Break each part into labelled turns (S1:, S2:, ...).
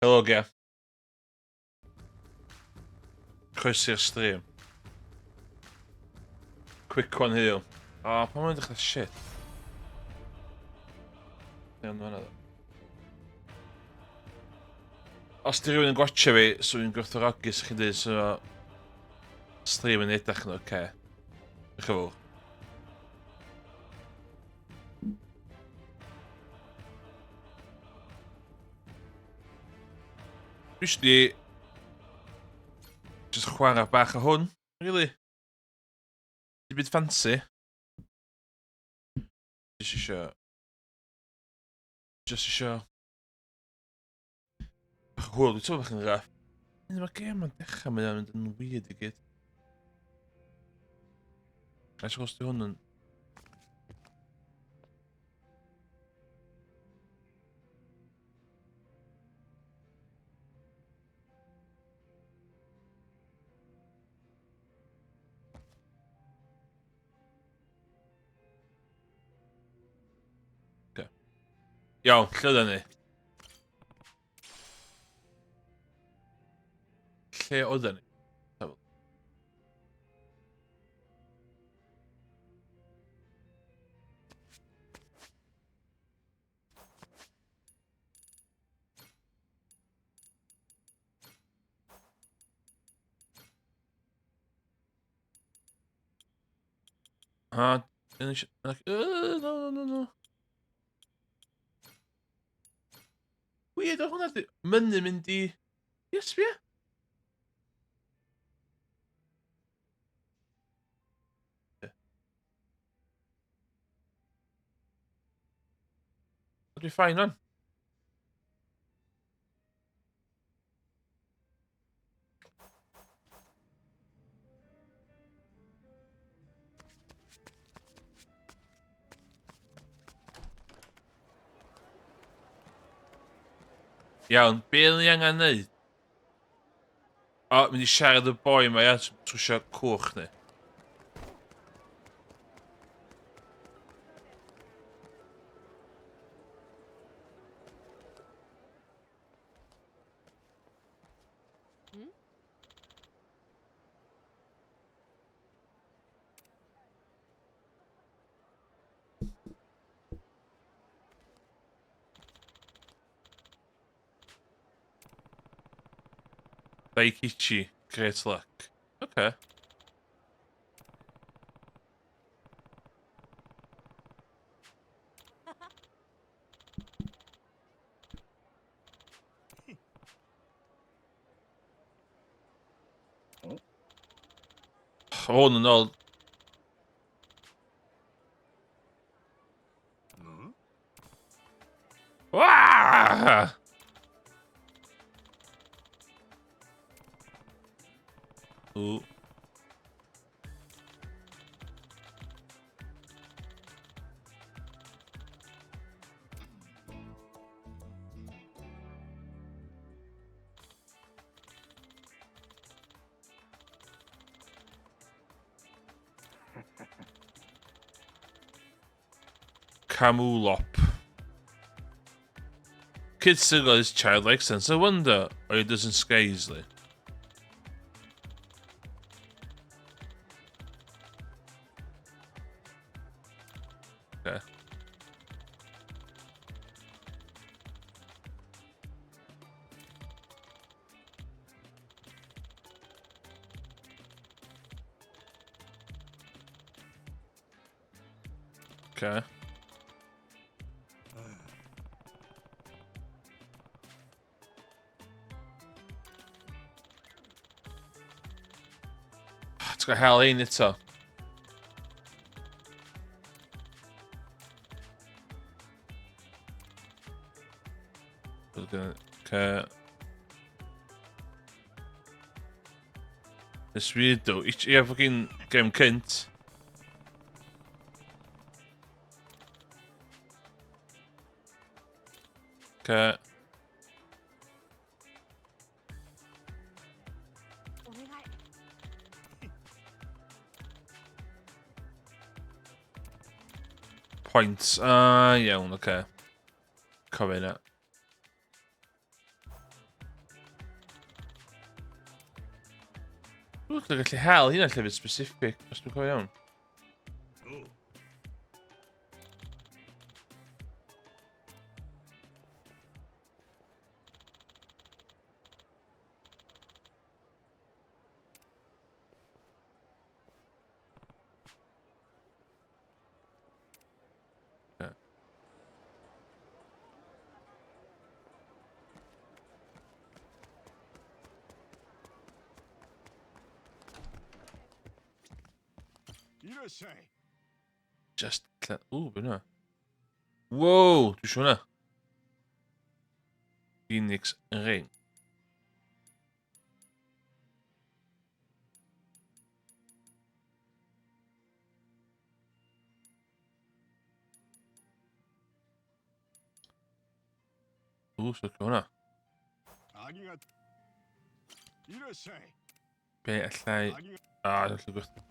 S1: Helo ge. Croeso i'r stream. Quick one heddiw. O, pa mae'n dechrau shit? Iawn, fan'na ddo. Os di rhywun yn gwatcha fi, so fi'n gwerthfawrogi sy'ch chi'n dweud so stream yn edrych yn oce. Diolch yn fawr. Dwi eisiau di just chwarae bach o hwn, really. Di byd fancy. Just isio hwyl, dwi'n teimlo bach yn raff. Mae'r gêm yn dechrau, mae'n mynd yn weird i gyd. Gais os di hwn yn... Iawn, lle oedden ni? Lle oedden ni? No. Weird o hwnna di... Mynnu mynd i... Yes, fi? Dwi'n ffain o'n. Iawn, be ni angen neud? O, mynd i siarad y boi ma, ia, trwsio cwch ni. Daikichi, great luck. Okay. Hwn yn ôl. Waaah! Ooh. Camulop. Kid still got his childlike sense of wonder, or he doesn't scare easily. Okay. Okay. It's got hell in it, so. Okay. It's weird though. Yeah, fucking game Kent. Okay. Points. Iawn, okay. Cofio hynna. Dwi'n gallu hel hynna'n llefydd specific, os dwi'n cofio iawn. Just... Ooh, be hwnna. Wow, dwi'n siŵr hwnna. Phoenix Ring. Ooh, so hwnna. Be allai... Dwi'n gallu gwerth...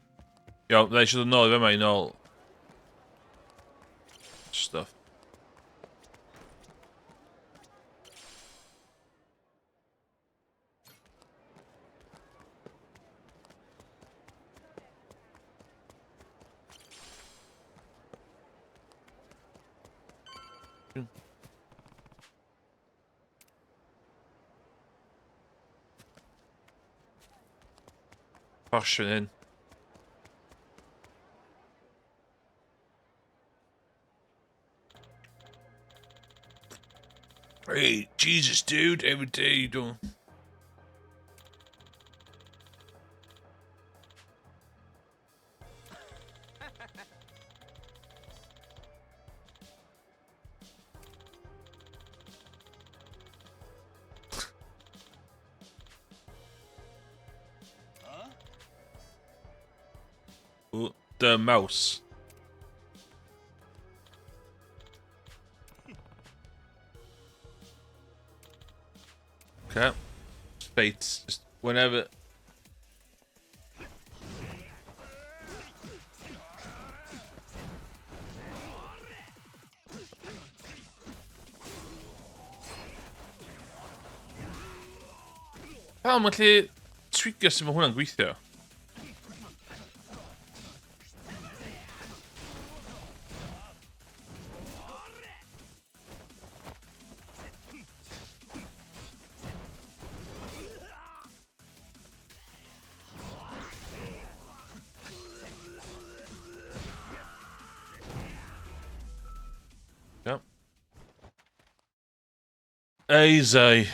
S1: Iawn, dda eisiau dod nôl i fe yma i nôl. Stuff. Fashion in. Hey, Jesus, dude, every day you doing? Ooh, the mouse. Okay. Fates, just whenever. Pam, gallu trigger sut mae hwnna'n gweithio? Yep. Easy.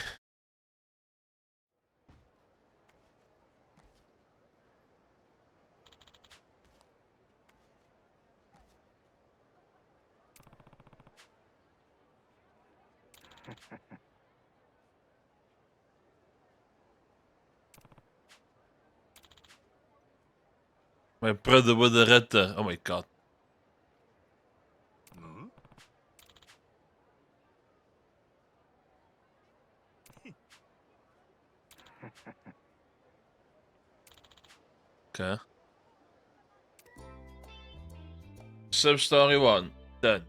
S1: My brother with a redder. Oh my god. Okay. Sub-story 1. Done.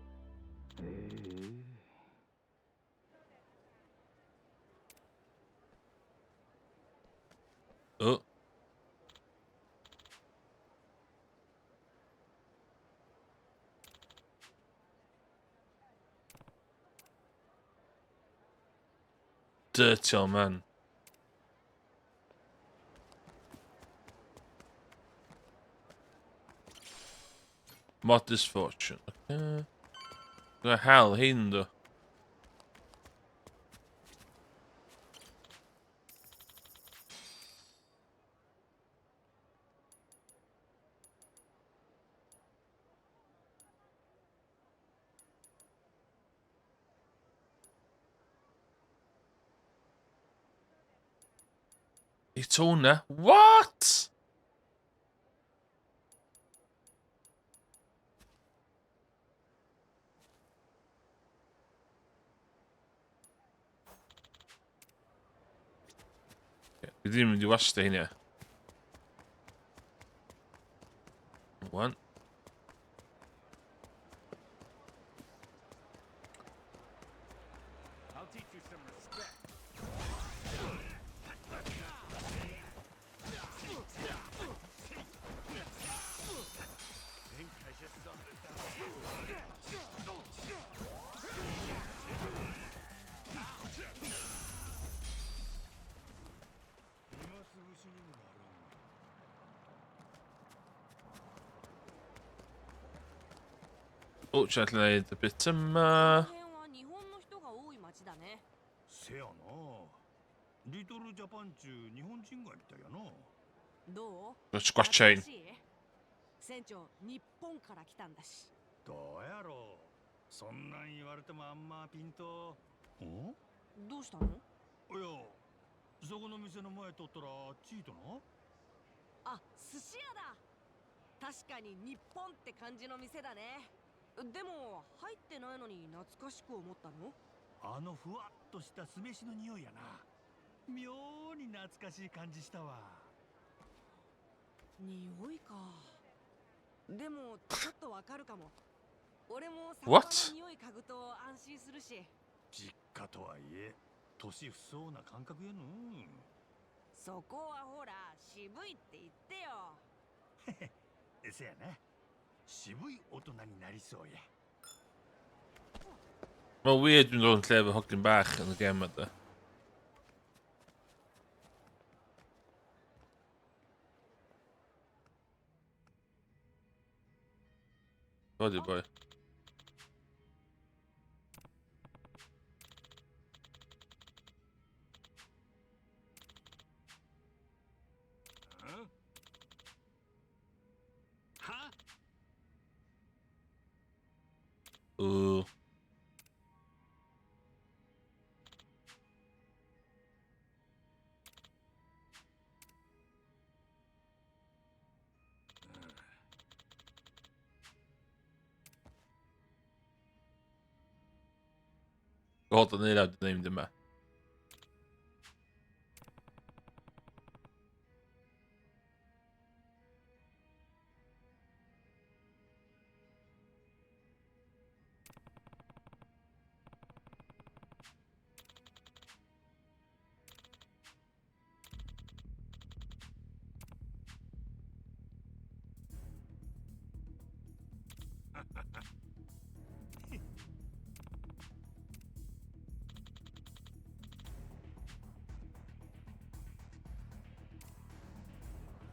S1: Oh. Dirty old man. Modest fortune. Okay. The hell, hinder. It's on there. What? We didn't even do us staying here. One.
S2: I'll teach you some respect.
S1: Fortunately, I need a bit
S2: こ
S1: of
S2: の辺は日本の人が多い町だね。
S3: せやな。リトルジャパン中日本人がいたやな。
S2: どう？
S1: Scotch chain.
S2: 懐かしい？船長、日本から来たんだし。
S3: どうやろう。そんなん言われてもあんまピンと。ん？
S2: どうしたの？
S3: いや、そこの店の前通ったらチートな。
S2: あ、寿司屋だ。確かに日本って感じの店だね。でも入ってないのに懐かしく思ったの？
S3: あのふわっとした酢飯の匂いやな。妙に懐かしい感じしたわ。
S2: 匂いか。でもちょっとわかるかも。俺も酒場
S1: What?
S2: の匂い嗅ぐと安心するし。
S3: 実家とはいえ、年不相な感覚やの。
S2: そこはほら渋いって言ってよ。
S3: せやな。渋い大人になりそうや。
S1: Wel weird doen zo'n kleine fucking bar in de game met de. Body boy.
S3: は？
S1: Ooh. Jag hatar när jag nämnde med.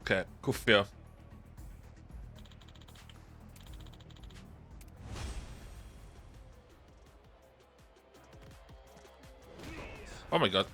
S1: Okej, kuffia. Oh my god.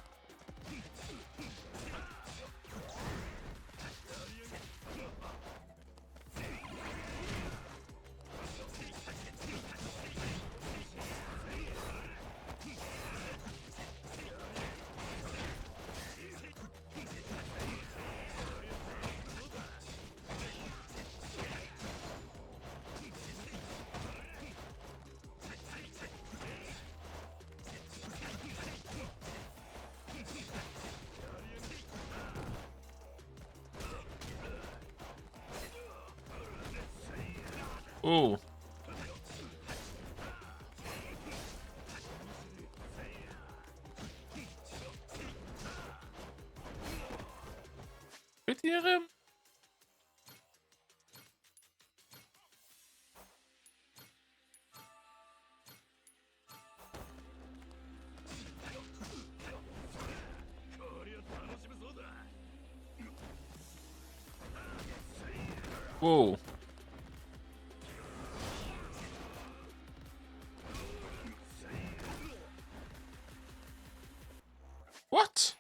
S1: Oh. Weet je hier hem? Wow. What?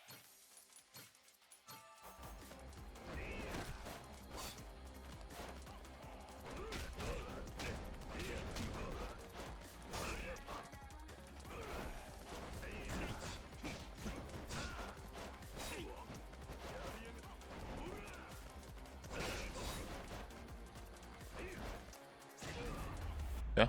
S1: Ja.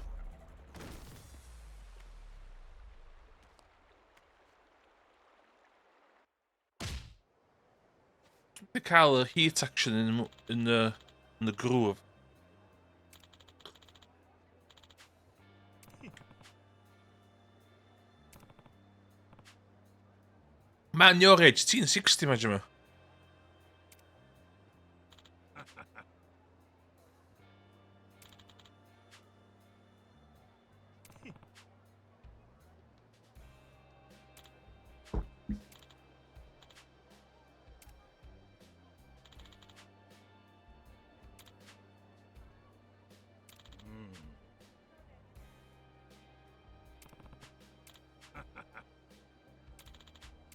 S1: The kale heat action in the groove. Man, your age 1060 imagine me.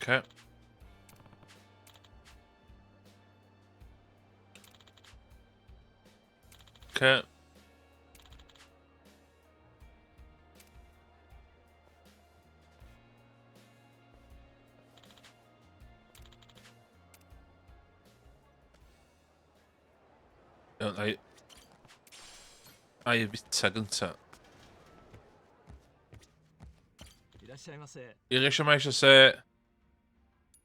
S1: Okay. Okay. Ai bita gynta.
S3: いらっしゃいませ。
S1: I eisiau mae eisiau se...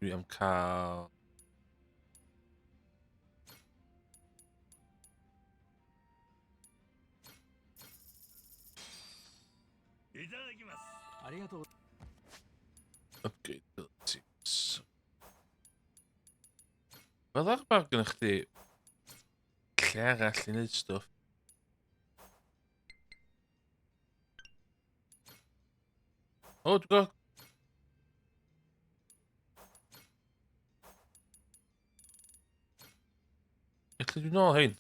S1: Dwi am cael...
S3: いただきます。ありがとう。
S1: Upgrade abilities. Wel ar bar gynnwch chi lle arall i wneud stwff. O, dwi'n gwybod. Lle dwi'n ôl hein?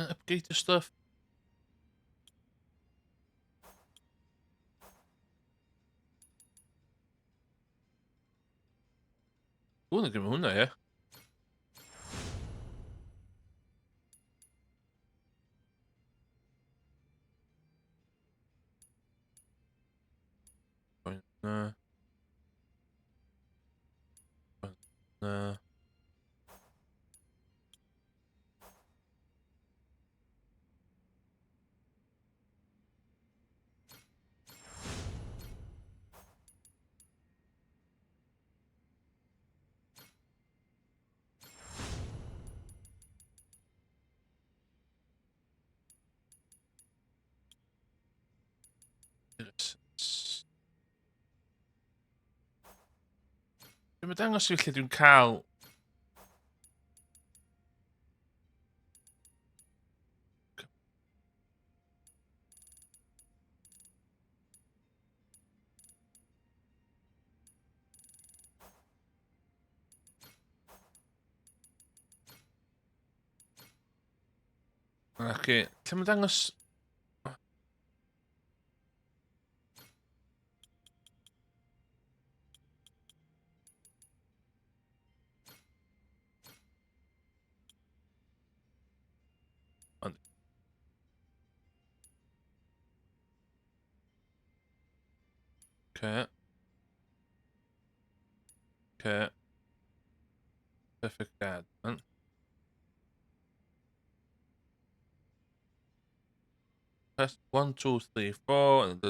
S1: Upgrade y stwff. O, na gymryd hwnna, ie. Na. Na. Dwi'n dangos i lle dwi'n cael... Oce, lle mae'n dangos... Ond... Oce. Oce. Perfect garden. Press 1, 2, 3, 4 and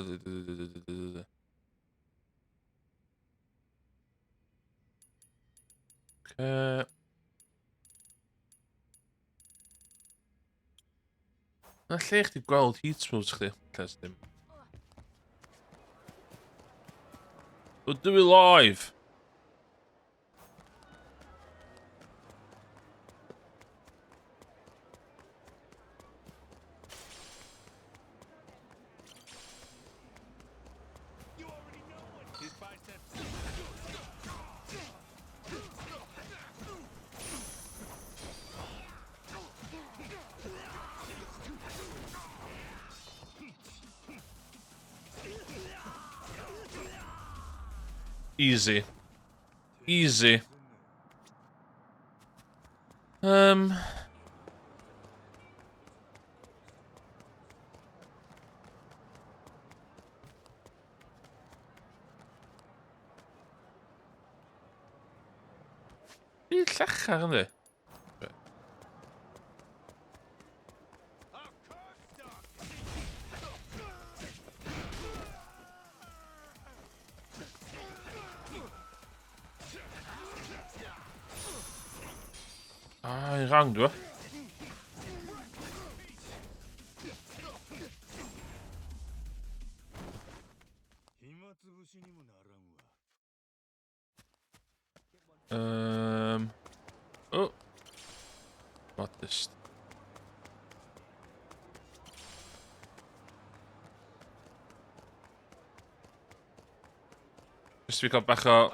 S1: Okay. Na lle chdi gweld heat moves chdi? Cas dim. We'll do it live! Easy. Easy. Fi llachar ynddi? Ah, i rang dwi.
S3: 暇つぶしにもならんわ。
S1: Oh. What this? Just we got back up.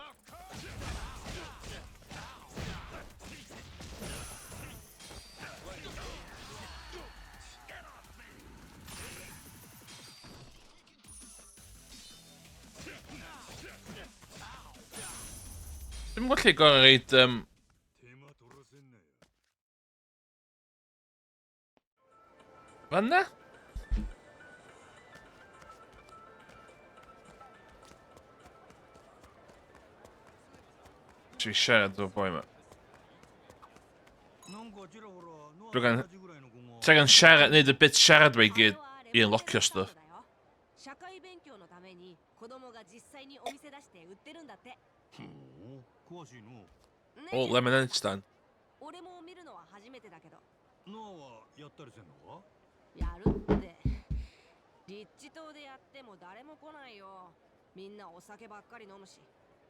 S1: Dwi'n gallu gorau reid,
S3: 手間取らせんなよ。
S1: fan na? Dwi siarad o'r boi yma.
S3: なんかちらほら、ノア
S1: Dwi'n
S3: と同じぐらいの子が
S1: Te gan siarad, neud y bit siarad fe i gyd i unlockio stuff.
S2: 社会勉強のために子供が実際にお店出して売ってるんだって。
S3: ほう、詳しいの。
S1: Oh, lemonade stand.
S2: 俺も見るのは初めてだけど。
S3: ノアはやったりせんのか？
S2: やるって。立地島でやっても誰も来ないよ。みんなお酒ばっかり飲むし、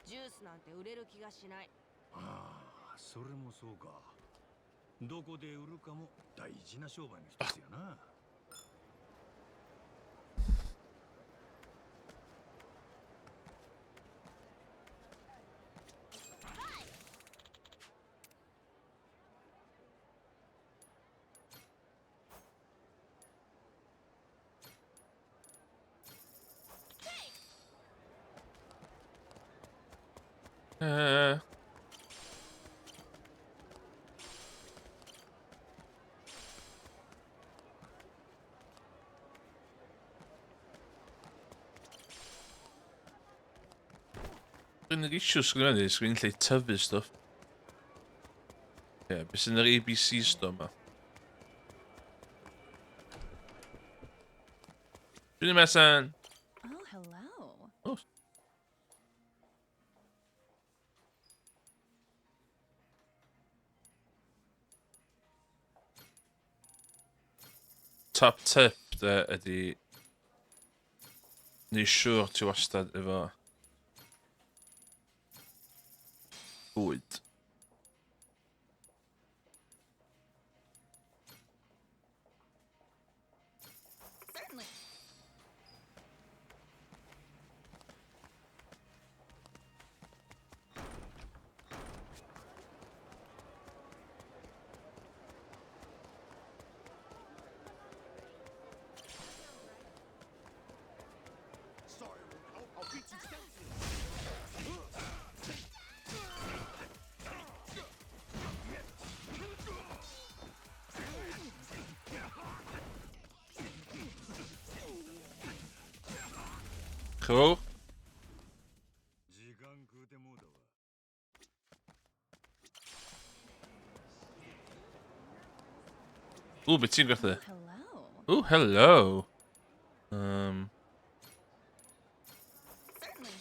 S2: ジュースなんて売れる気がしない。
S3: ああ、それもそうか。どこで売るかも大事な商売の一つやな。
S1: Dwi'n issue sgwini fyny, sgwini lle tyfu stuff. Ie, beth sy'n yr ABC store ma. Dwi'n mesan.
S4: Oh, hello.
S1: Oh. Top tip ydy ni siwr ti wastad efo bwyd.
S4: Certainly.
S1: Cool.
S3: 時間食うてもうだわ。
S1: Ooh, beth ti'n gwrthi?
S4: Hello.
S1: Ooh, hello.
S4: Certainly.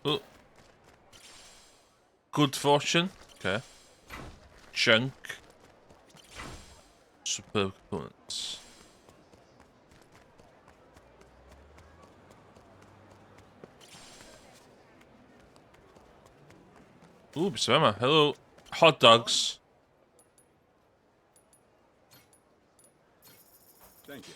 S1: Ooh. Good fortune. Okay. Junk. Superb components. Ooh, beth sy'n yma? Hello. Hot dogs.
S3: Thank you.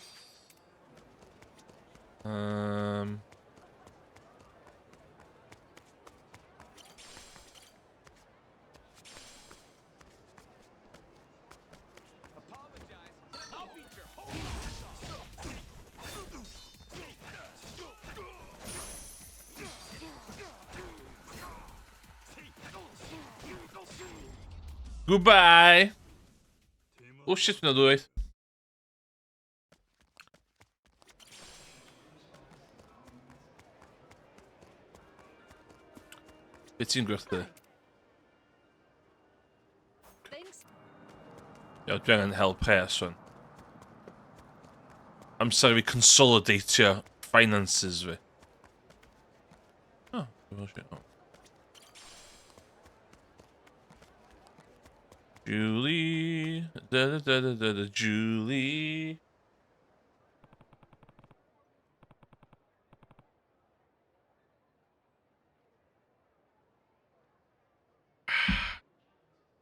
S1: Goodbye. Oh shit, na dwyt. Beth ti'n gwrthi?
S2: Thanks.
S1: Iawn, dwi angen help pres hwn. Amser i fi consolidatio finances fi. Oh, oh. Julie, Julie.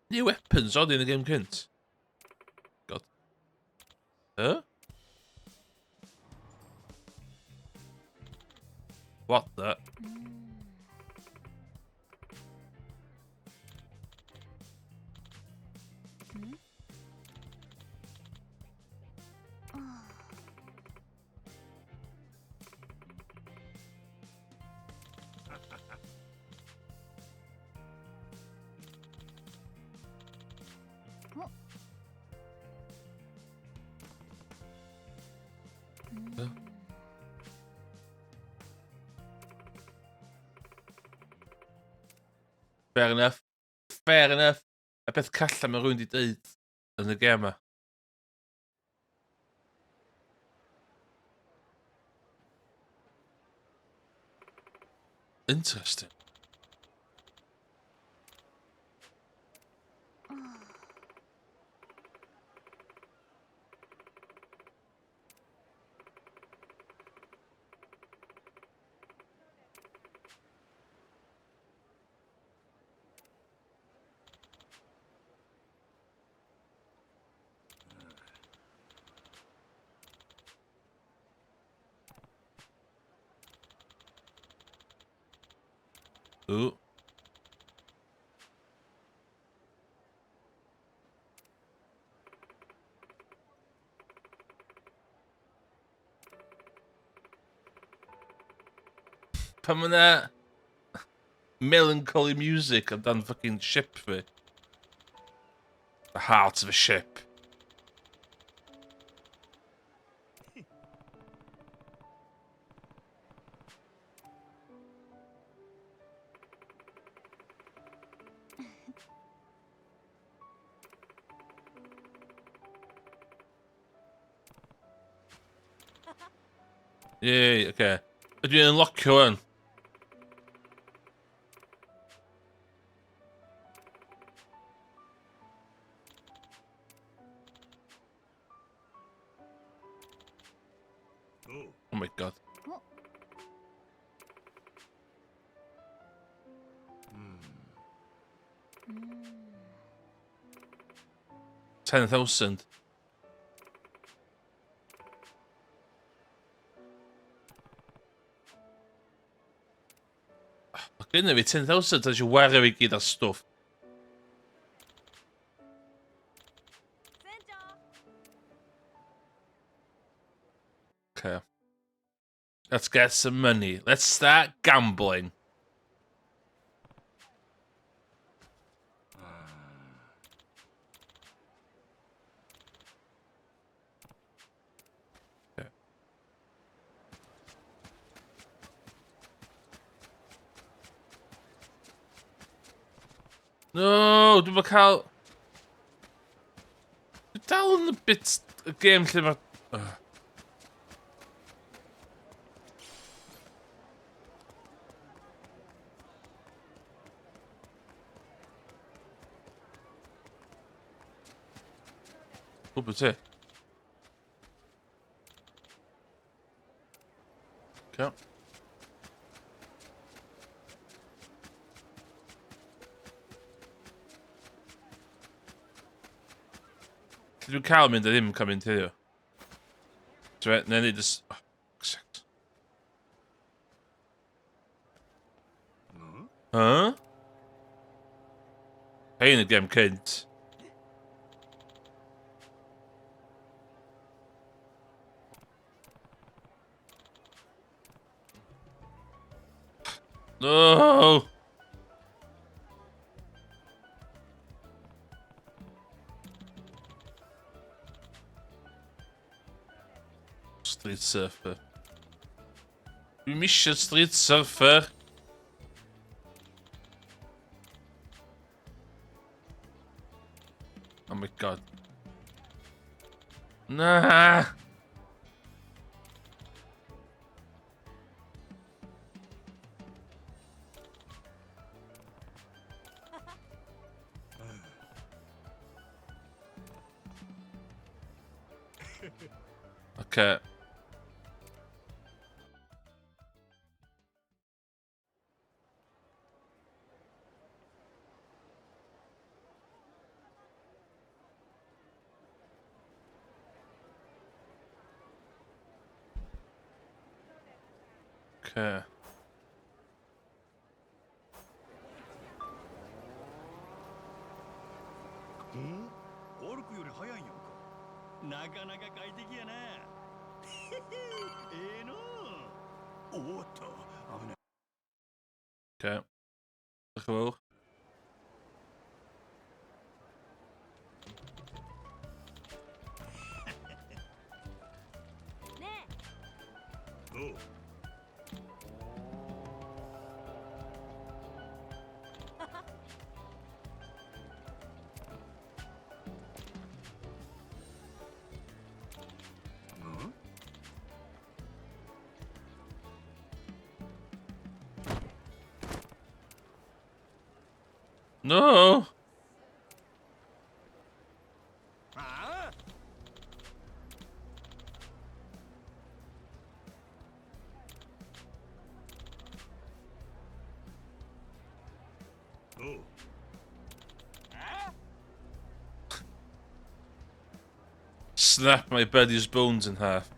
S1: New weapons odd in the game cynt. God. Huh? What the? Fair enough. Fair enough. Y peth calla mae rhywun wedi dweud yn y gem yma. Interesting. Ooh. Pan mae 'na melancholy music amdan fucking ship fi. The heart of a ship. Yay, okay. Ydw i'n unlockio wan?
S3: Oh,
S1: Oh my god.
S4: Mm.
S1: 10,000. Mae gynna fi 10,000 a eisiau wario fi gyd ar stwff.
S2: 船長
S1: Okay. Let's get some money. Let's start gambling. Okay. No, dwi'n mynd cael... Dwi'n dal yn y bit y game lle mae... O, beth ti? Okay. Dwi'n cael mynd a ddim cael mynd heddiw. Dwi'n neud ys... Oh, shit. Huh? Hein y gem cynt. No! Street Surfer. Dwi'n misio Street Surfer. Oh my god. Nah! Okay. Okay.
S3: Hmm? オルクより早いやんか。なかなか快適やな。ええのう。おっと、危ない。
S1: Okay. Diolch yn fawr.
S3: Oh.
S1: No.
S3: ああ。おう。
S1: Snap my buddy's bones in half.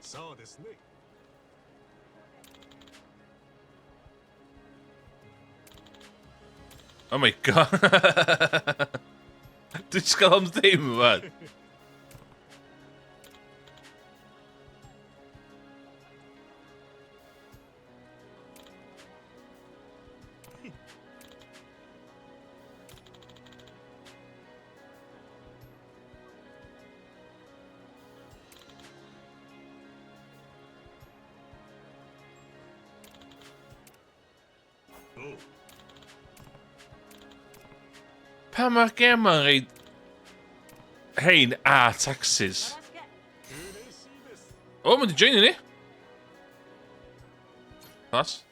S3: そうですね。
S1: Oh my god. Dit skal han nemen, man. Pa mae'r gem ma'n reid... Hein a taxes.
S2: よろしく
S1: Oh, mae di join ni. Nice.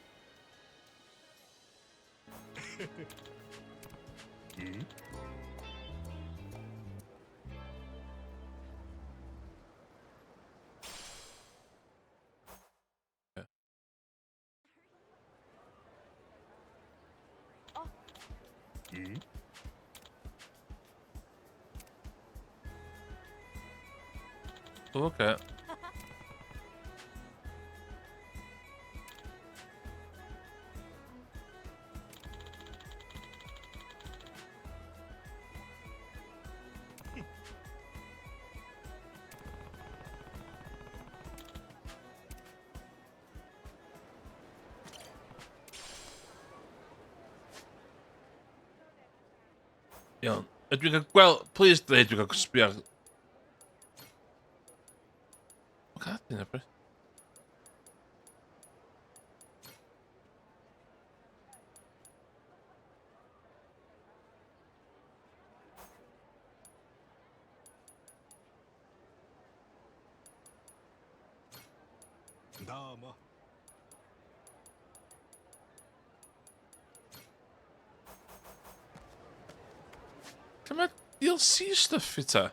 S1: Oh, okay. Iawn. Ydw i'n cael gweld... Please dweud dwi'n cael sbio ar... O, cadw yna, beth?
S3: Dama.
S1: Lle mae DLC stuff i ta?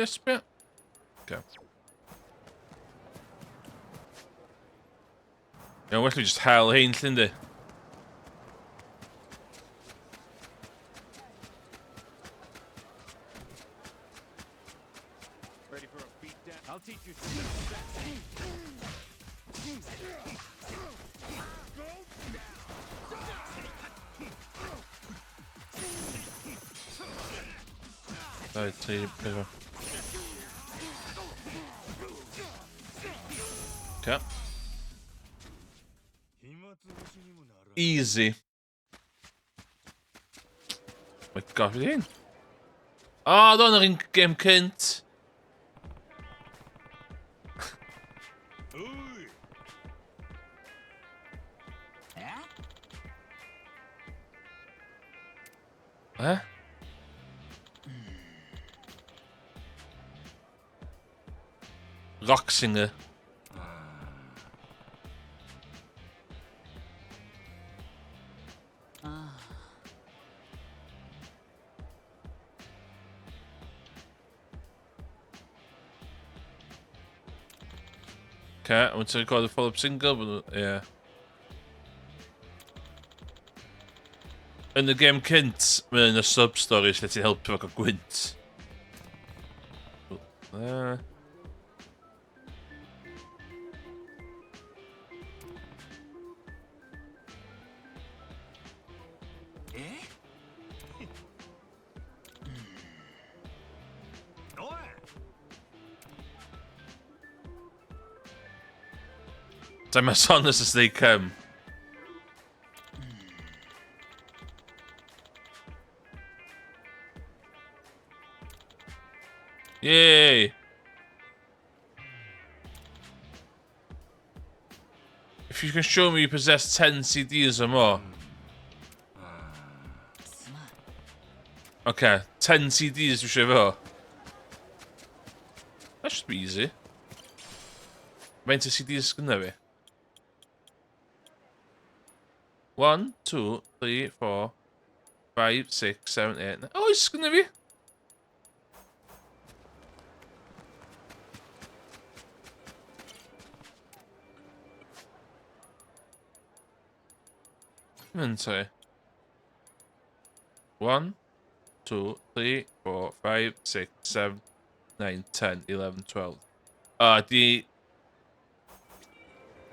S1: Yes, bit. Okay. Iawn, well fi just hel hein, llyn di.
S3: Ready for a beat down? I'll teach you.
S1: Right, see, bigger. Okay. Easy. Oh my god, wie hyn? Ah, do'n yr un gem cynt.
S3: Oi.
S1: Eh? Rocksinger. Okay, I want to record a follow-up single, but yeah. Yn y game cynt, mae'n y sub-stories lle ti'n helpu efo gwynt. There. Time as honest as they come. Yay! If you can show me you possess 10 CDs or more. Okay, 10 CDs dwi eisiau fo. That should be easy. Faint o CDs gynna fi? 1, 2, 3, 4, 5, 6, 7, 8, 9. Oes, gynna fi! Inventory. 1, 2, 3, 4, 5, 6, 7, 9, 10, 11, 12. Di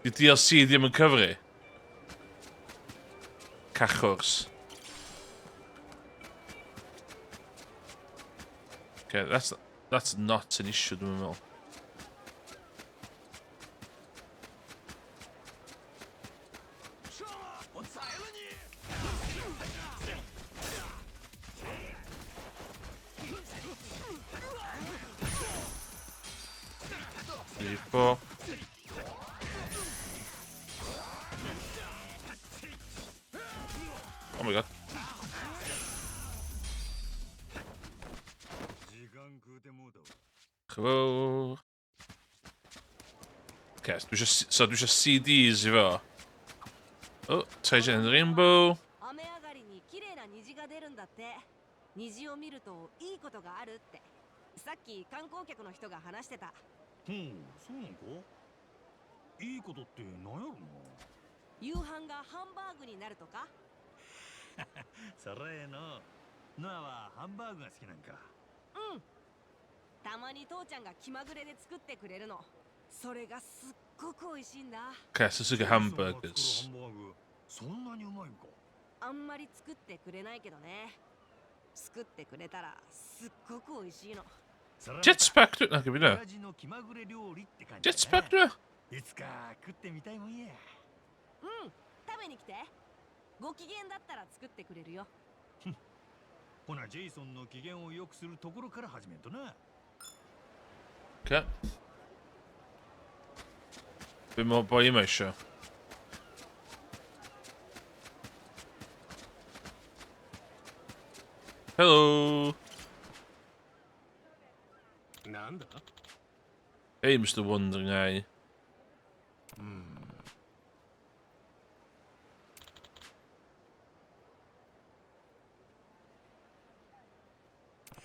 S1: DLC ddim yn cyfri. Cachwrs. Okay, that's not an issue, dwi'n meddwl. Three, four. Oh my god. Hello. Okay, so dwi eisiau CDs i fo. Oh, Treasure in the Rainbow.
S2: 雨上がりに綺麗な虹が出るんだって。虹を見るといいことがあるって。さっき観光客の人が話してた。
S3: そうなのか。いいことって何やろな。
S2: 夕飯がハンバーグになるとか。
S3: それのノアはハンバーグが好きなんか。
S2: うん。たまに父ちゃんが気まぐれで作ってくれるの。それがすっごく美味しいんだ。
S1: Okay, so it's like hamburgers.
S3: ハンバーグそんなにうまいんか。
S2: あんまり作ってくれないけどね。作ってくれたらすっごく美味しいの。
S1: Jetpack となんか見な。
S3: 親父の気まぐれ料理って感じ。
S1: Jetpack だ。
S3: いつか食ってみたいもんや。
S2: うん、食べに来て。ご機嫌だったら作ってくれるよ。
S3: ほな、ジェイソンの機嫌を良くするところから始めんとな。
S1: Okay. Bit more boy emotion. Hello.
S3: なんだ
S1: Hey, Mr. Wondering Eye.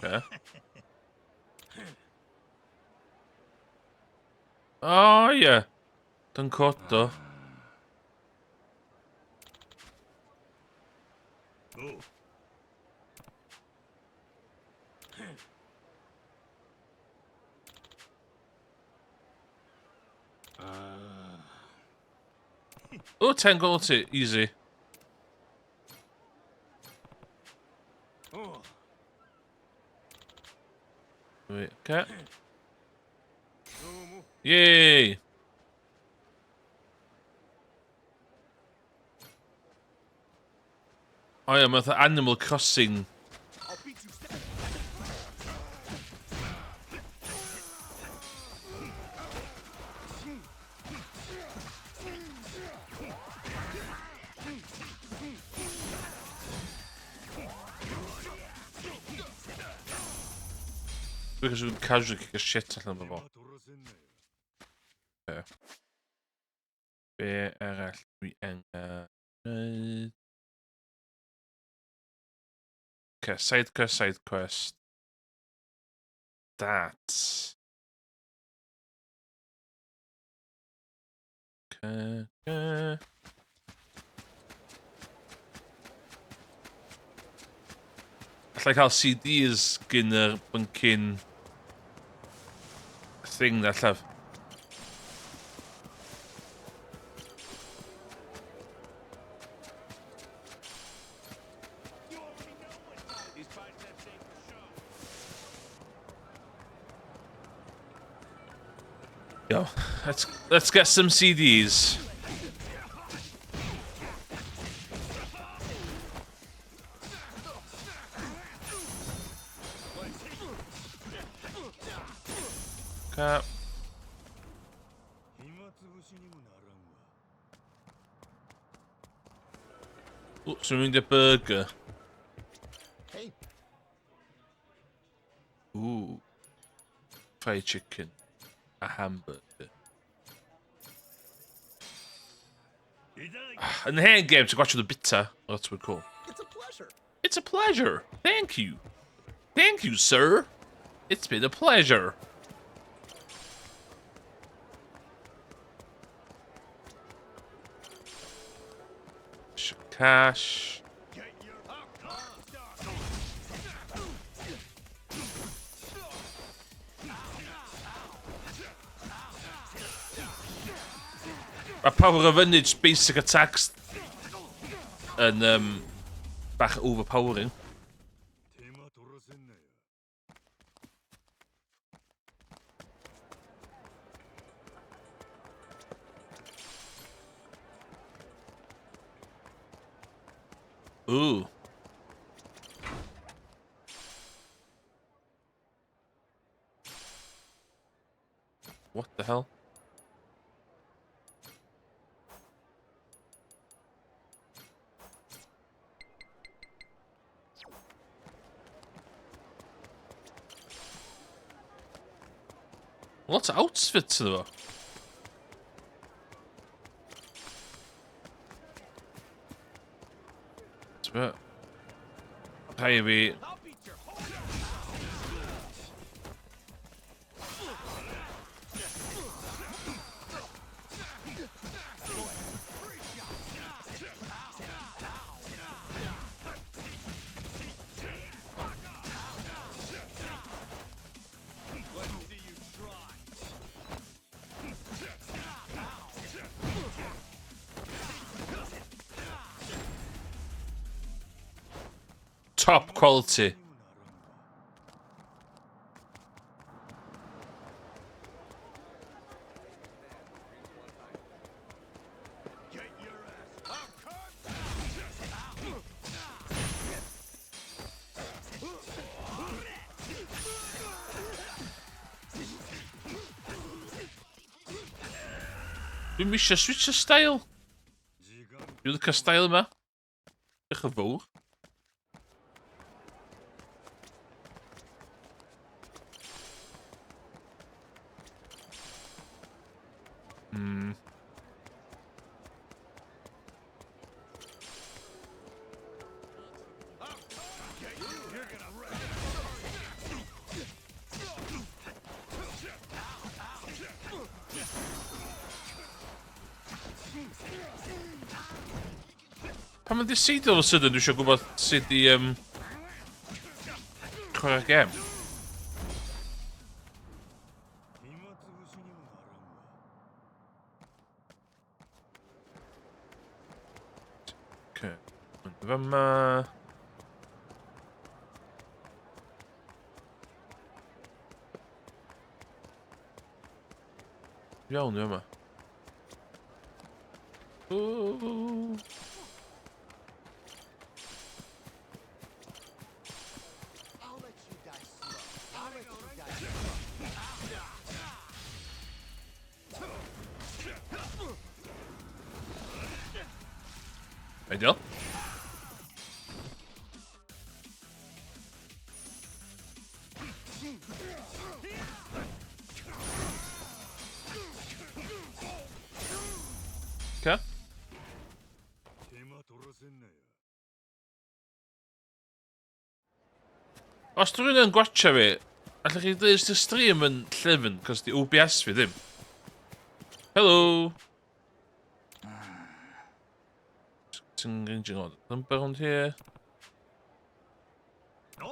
S1: Okay. Oh, yeah. Done caught though.
S3: おう
S1: Oh, 10 gold, easy.
S3: おう
S1: Wait, okay.
S3: どうも
S1: Yay! I am at the Animal Crossing. Because we can casually kick a shit out of them all. Okay. Be arall dwi angen neud. Okay, side quest. That. Allai cael CDs gyn yr byncyn thing na llaf. Yo, let's get some CDs. Okay.
S3: 暇つぶしにもならんわ。
S1: Oh, so we need a burger.
S5: Hey,
S1: Ooh. Fried chicken. A hamburger. And the hand games, I got you the bitter. Oh, that's what cool.
S5: it's a pleasure.
S1: It's a pleasure. Thank you. Thank you, sir. It's been a pleasure. Cash. A power of its basic attacks and back overpowering.
S3: 手間取らせんなよ。
S1: Ooh. What the hell? What outfits though? But maybe top quality. Doe me switch style. Doe de style maar. De gevoel. Pan mae di seid all of a sudden, dwi eisiau gwybod sut i, chwarae gem.
S3: 暇つぶしにもならんわ。
S1: Okay. Fyma... ma... Iawn, yma. Ooh.
S5: I'll let you die slow. I'll let you die slow.
S1: Ideal. Okay.
S3: 手間取らせんなよ。
S1: Os dwi rhywun yn gwatcha fi, allech chi ddweud y stream yn llyfn, cos di OBS fi ddim. Helo! engaging on them around here.
S3: おい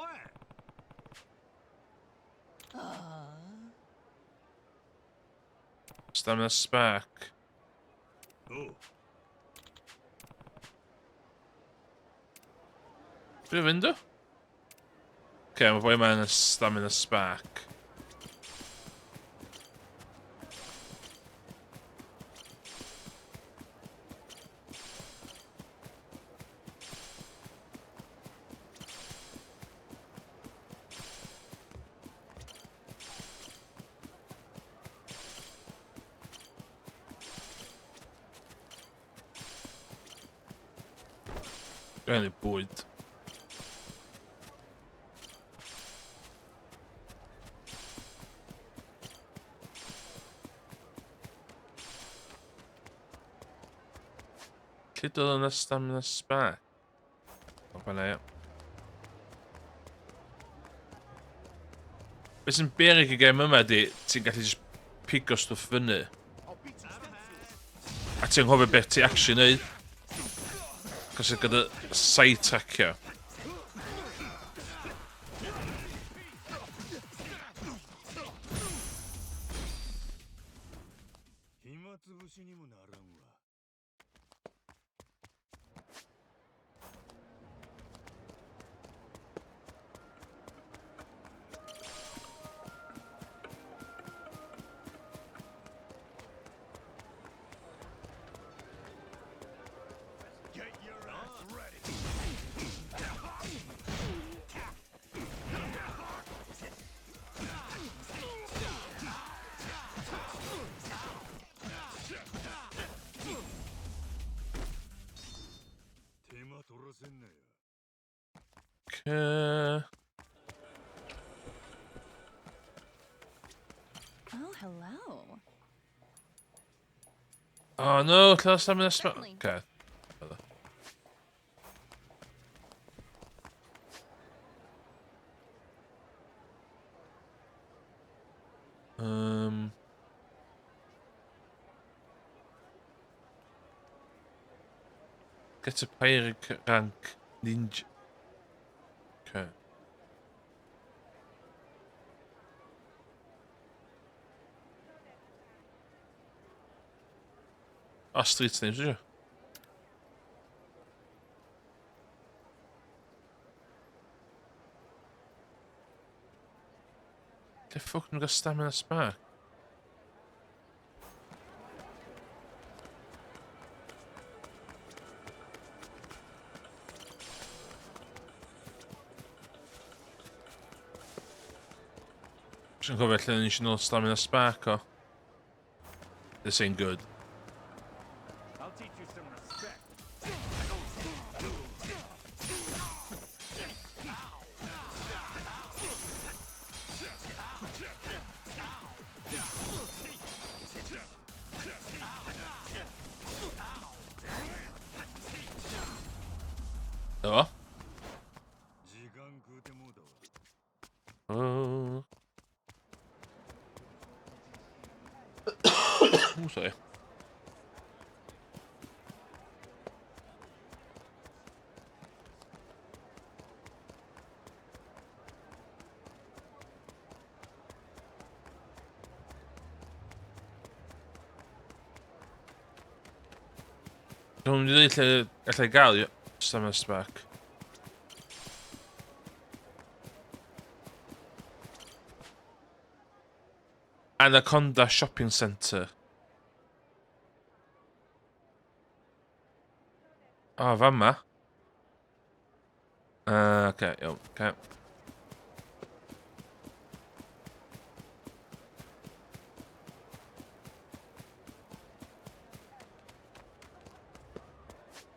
S1: Stamina spark.
S3: おう
S1: Through the window? Okay, I'm going to stamina spark. Really bored. Clicked on the stamina spark. Open it. Beth sy'n berig y gem yma di, ti'n gallu just pigo stwff fyny.
S5: I'll beat you senseless.
S1: A ti'n hofio beth ti actually neud. Cos you've got a side tracker.
S3: 暇つぶしにもならんわ Get your ass ready. Tema 取らせんなよ
S1: Okay.
S4: Oh, hello.
S1: Oh no, can I stamina spark?
S4: Certainly.
S1: Okay. Get a pirate rank ninja. Okay. Ah, street names, did you? The fucking got stamina spark. Sy'n cofio allan nes i nôl stamina spark o. This ain't good.
S3: I'll teach you some respect.
S1: O.
S3: 時間食うてもうだわ
S1: Oh. Oh, sorry. Dwi'n mynd i allai gael stamina spark. Anaconda Shopping Centre. O, fama. Oce, iawn, oce.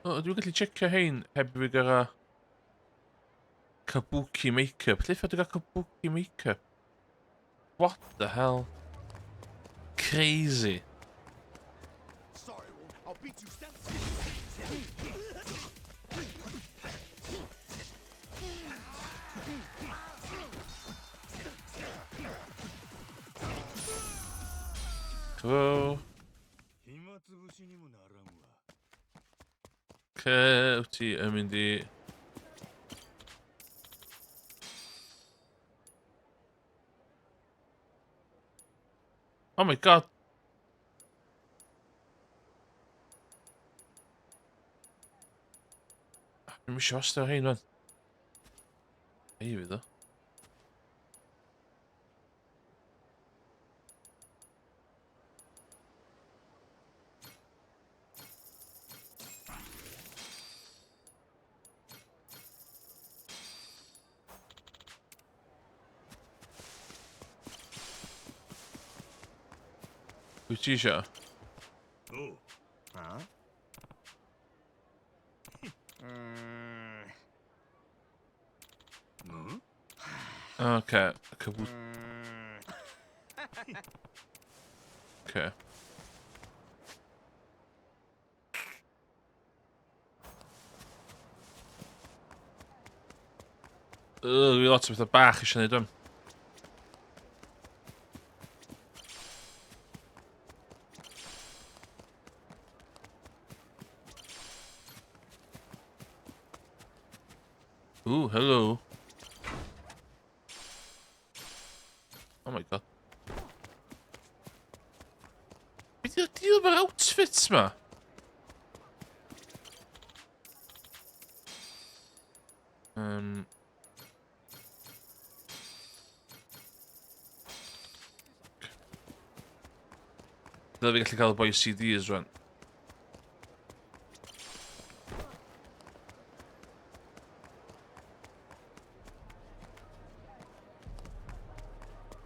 S1: O, dwi'n gallu checio hein heb fi gyda Kabuki makeup. Lle ffod i gael Kabuki makeup? What the hell? Crazy.
S5: Sorry, Wolf. I'll beat you senseless.
S1: Cool.
S3: 暇つぶしにもならんわ
S1: Wyt ti yn mynd i... Oh my god. Dwi'n mysio os ydw hyn, man. Ei fydd o. Wyt ti isio?
S3: おう。
S5: Huh?
S3: Hmm?
S1: Oce, cybw... Oce. Fi lot o bethau bach eisiau neud am. Ooh, hello. Oh my god. Beth yw'r deal efo'r outfits ma? Dyle fi gallu cael y boi CDs rwan.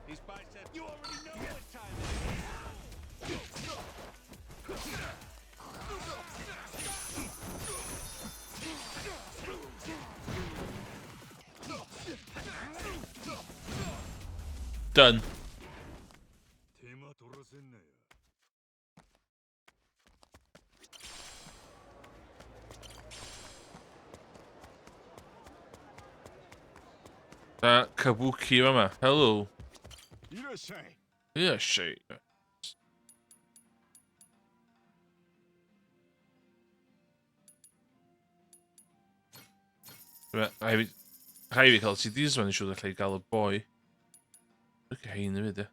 S3: These biceps. You already know what time it is.
S1: Done.
S3: 手間取らせんなよ。
S1: Kabuki yma. Hello.
S3: いらっしゃい。
S1: Yeah, shit. Rhaid fi cael CDs fan i siŵr allai gael y boi. Look at hein hefyd, ie.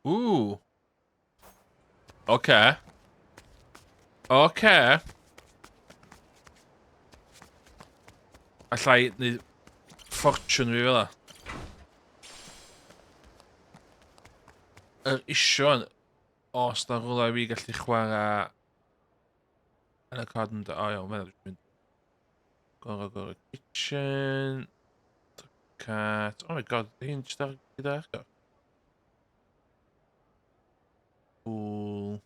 S1: Ooh. Okay. Okay. Allai neud ffortiwn fi fel la. Yr ision os na rhywle i fi gallu chwarae yn y cod yn... O iawn, mae'n mynd. Go kitchen. Cat. Oh my god, hi'n just ar gyda echo. Cool.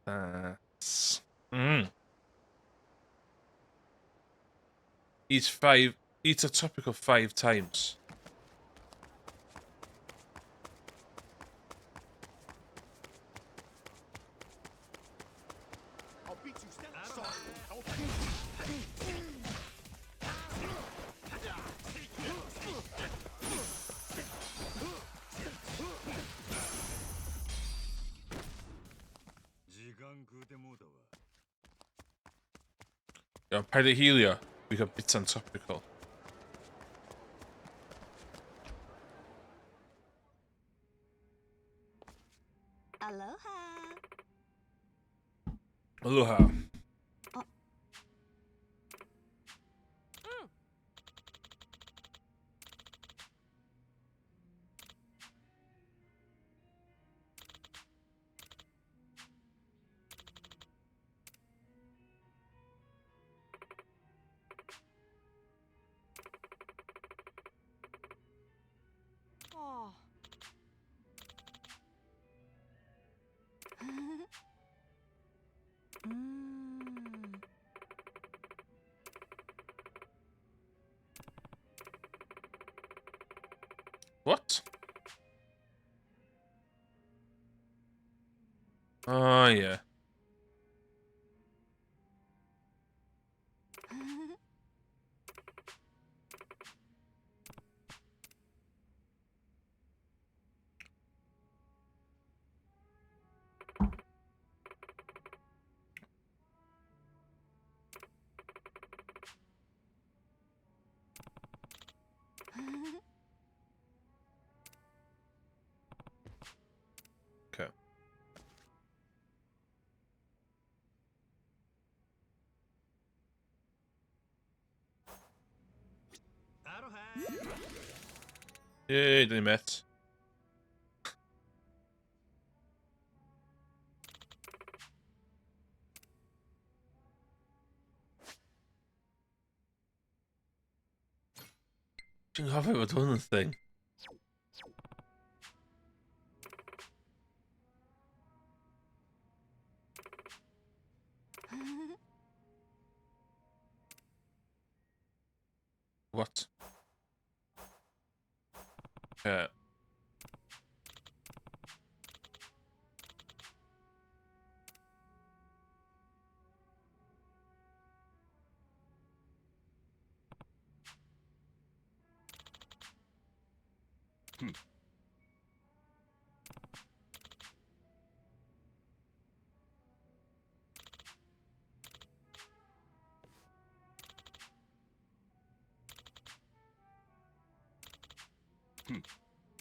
S1: That's... Eat a topical 5 times.
S5: I'll beat you step aside. I'll
S3: 時間食うてもうたわ。
S1: Yeah, paid of healer. We got bits on topical.
S2: Aloha.
S1: Aloha.
S2: Oh.
S1: What? Oh, yeah. Okay.
S3: Aroha.
S1: Yay, they met. Do you have ever done this thing? What? Yeah.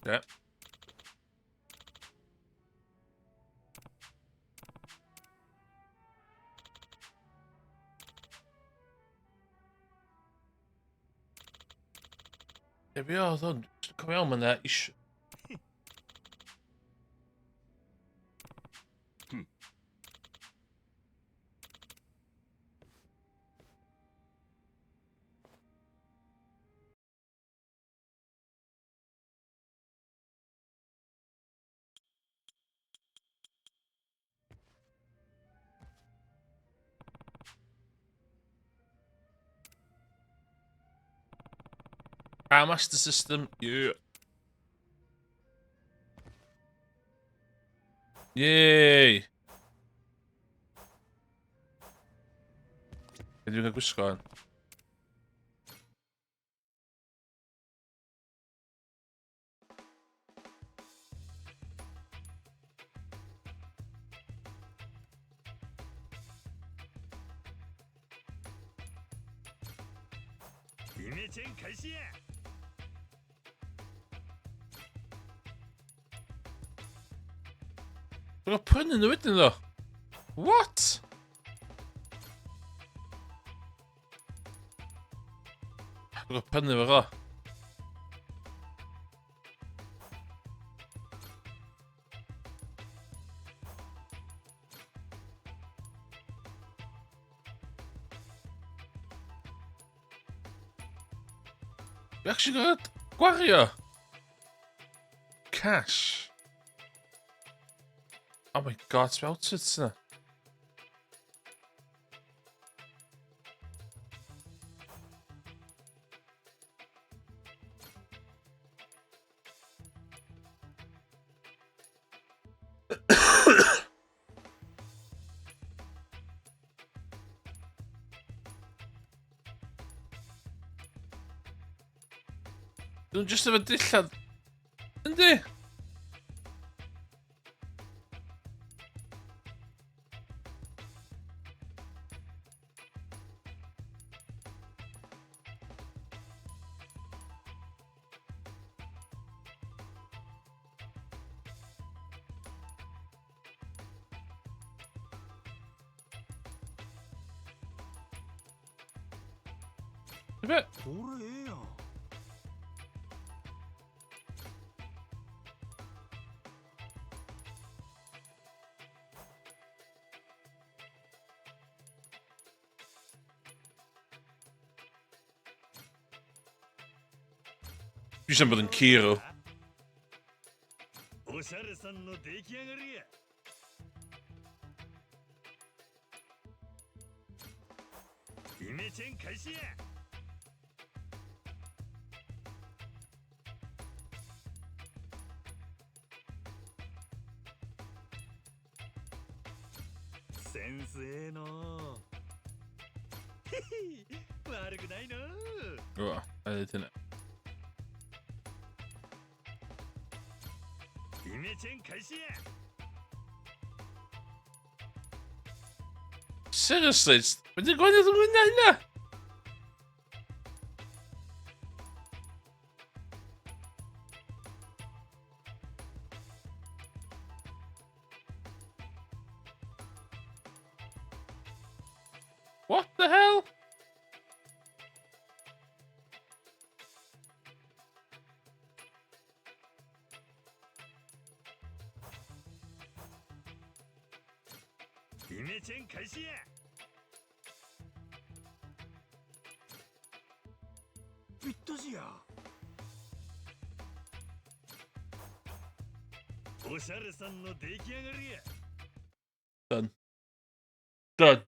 S1: Yeah. Ja, ja, dan kom je allemaal naar is. Master System, yeah. Yay! Heb je nog gwisgo?
S3: Imaging 開始。
S1: We got put in the midden though. What? We got put in the raw. We actually got Guaria. Cash. Oh my god, spelt het. Dwi'n just efo dillad. Yndi? Be?
S3: これええやん。
S1: You something than Kiro.
S3: おしゃれさんの出来上がりや。イメチェン開始や。センスええのへへ悪くないの
S1: うわ、あれ出てない。
S3: イメチェン開始や
S1: Seriously, będzie koniec oglądania! What the hell?
S3: イメチェン開始やぴったしやおしゃれさんの出来上がりや
S1: Done. Done.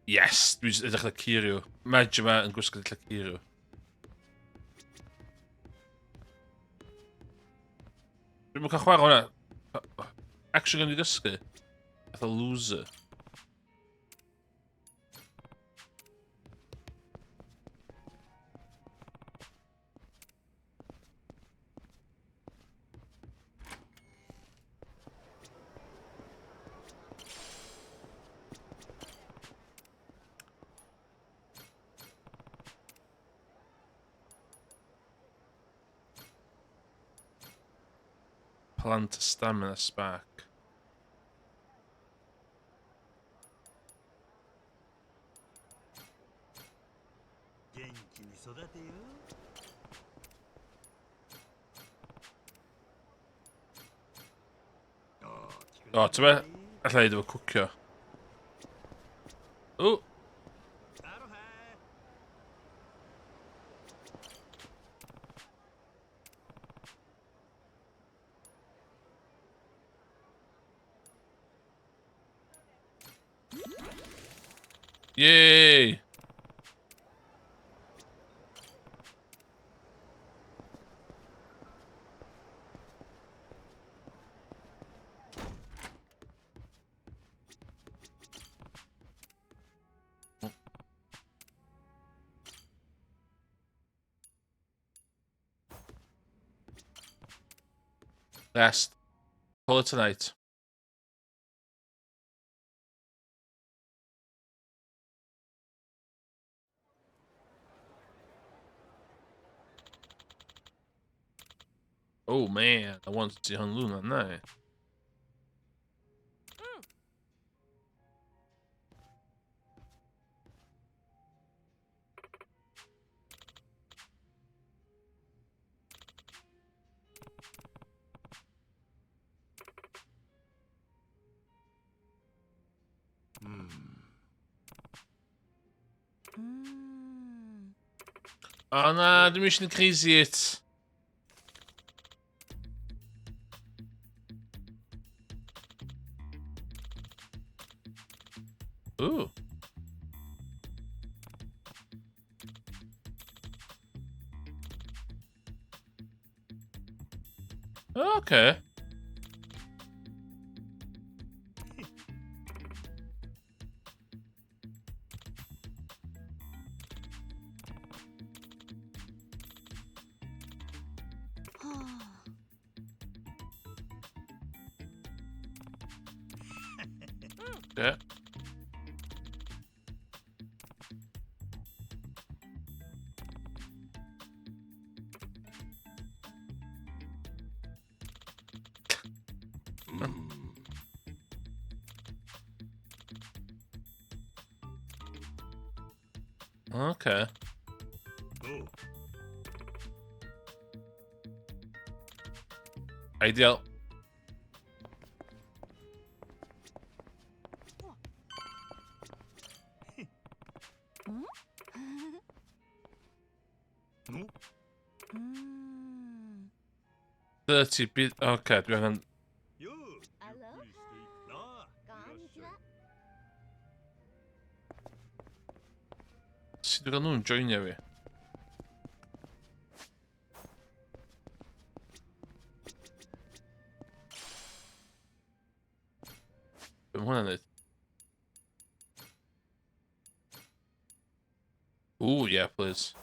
S1: Yes! Dwi'n edrych ar Kiryu. Majima yn gwisgo lle Kiryu. Dwi'n cael chwarae hwnna. Actually gan i dysgu. Fath o loser. Plant a stamina spark. O, ti'n be? Alla i ddefo cwcio. O! Yay! Last. Call it tonight. Oh man, I want to see Hanlun on that. Oh na, dwi'n mission crazy it. Ooh. Okay. Yeah. Okay. Ideal.
S3: No?
S1: 30 bit. Okay, dwi angen...
S3: よう
S4: Aloha
S3: ゆっくりしていなあ
S4: こんにちは
S1: Sut dwi'n nhw'n joinio fi? Be ma hwnna'n neud? Ooh, yeah, please.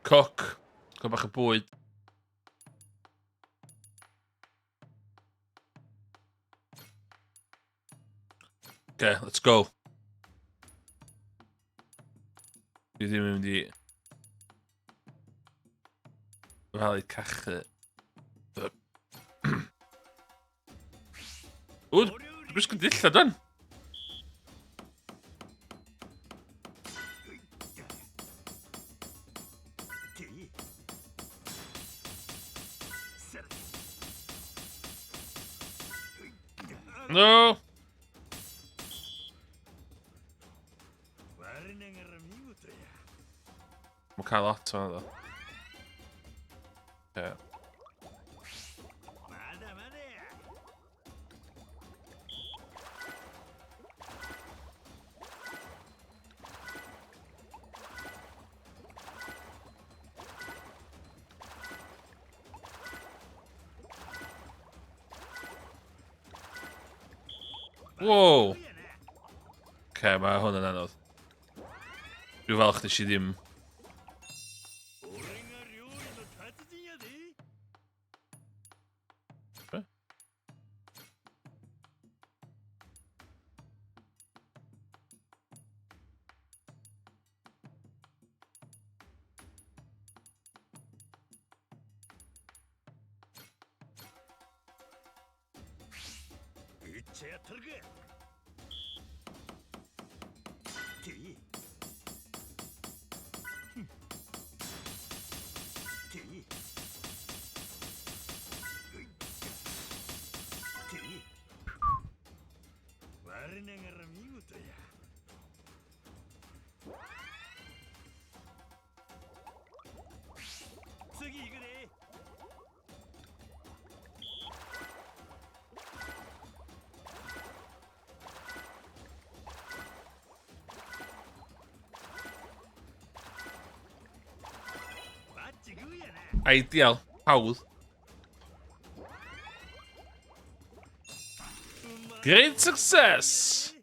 S1: Coc. Go bach o bwyd. Okay, let's go. Dwi ddim yn mynd i... falu cachu. Ww, dwi'n gwisgo dillad dan. No! Mae'n cael lot o ddo. Okay. Wow! Okay, mae hwn yn anodd. Dwi'n falch nes i ddim. Be? Ideal. Hawdd. Great success!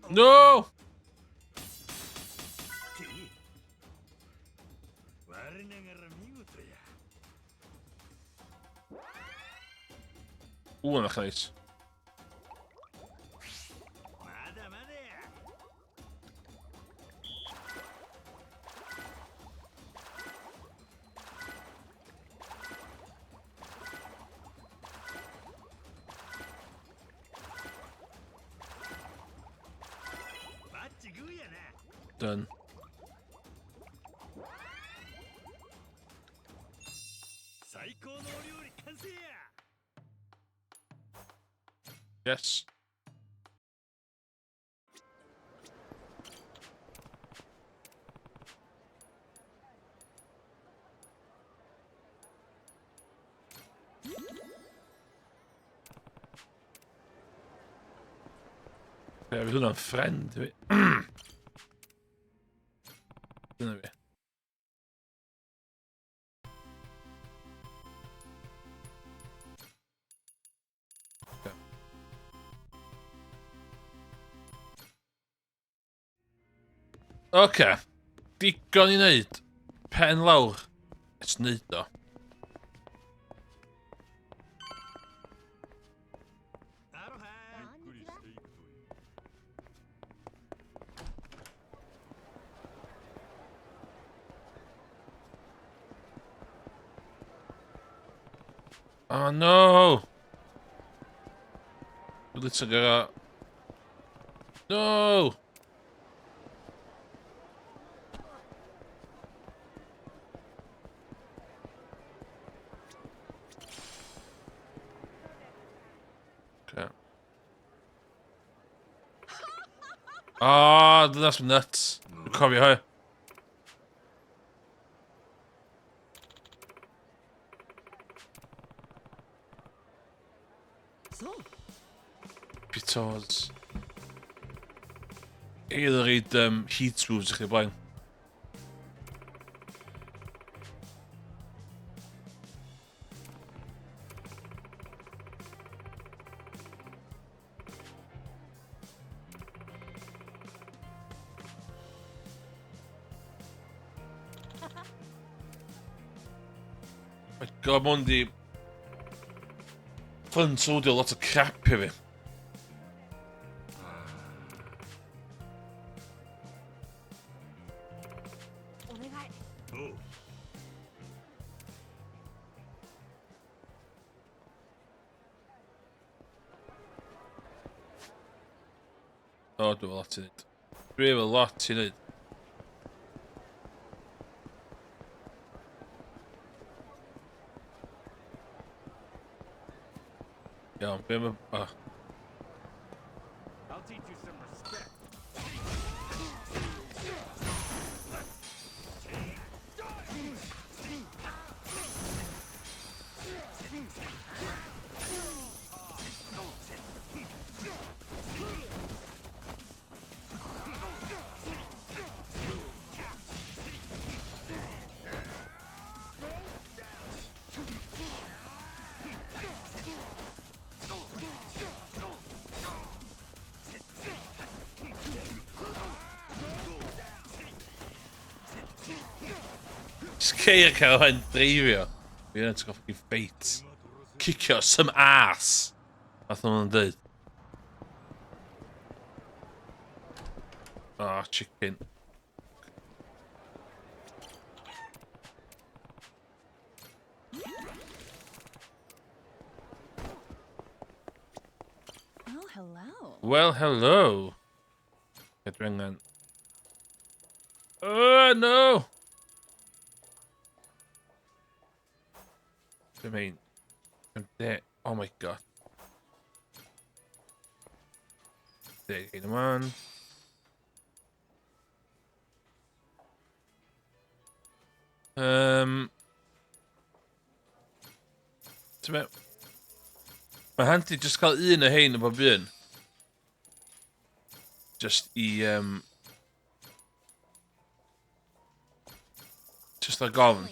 S1: No! Oeh, nog eens. Done. Yes. Ja, we doen een friend. Doen we. Oce. Digon i wneud. Pen lawr. Let's wneud o. Oh no! Let's go. No! Okay. Ah, that's nuts. Cofio hwy.
S2: So,
S1: Because... Eerder reed heat moves zich gebruiken. My god, Monday. Fun so do lots of crap here.
S2: お願い。
S3: おう
S1: Oh, do a lot in it. We have a lot in it. Yeah, I'm bit of a...
S3: I'll teach you some respect.
S1: Skeer cael dreifio. Fi yn atgoffa chi feit. Cicio some ass. Fath nhw'n dweud. Ah, chicken.
S4: Oh, hello.
S1: Well, hello. Get ring then. Oh, no. I mean, I'm dead. Oh my god. There you go, man. Ti'n mae Hanti jyst cael un o hein o bob un. Just i, just a gofn.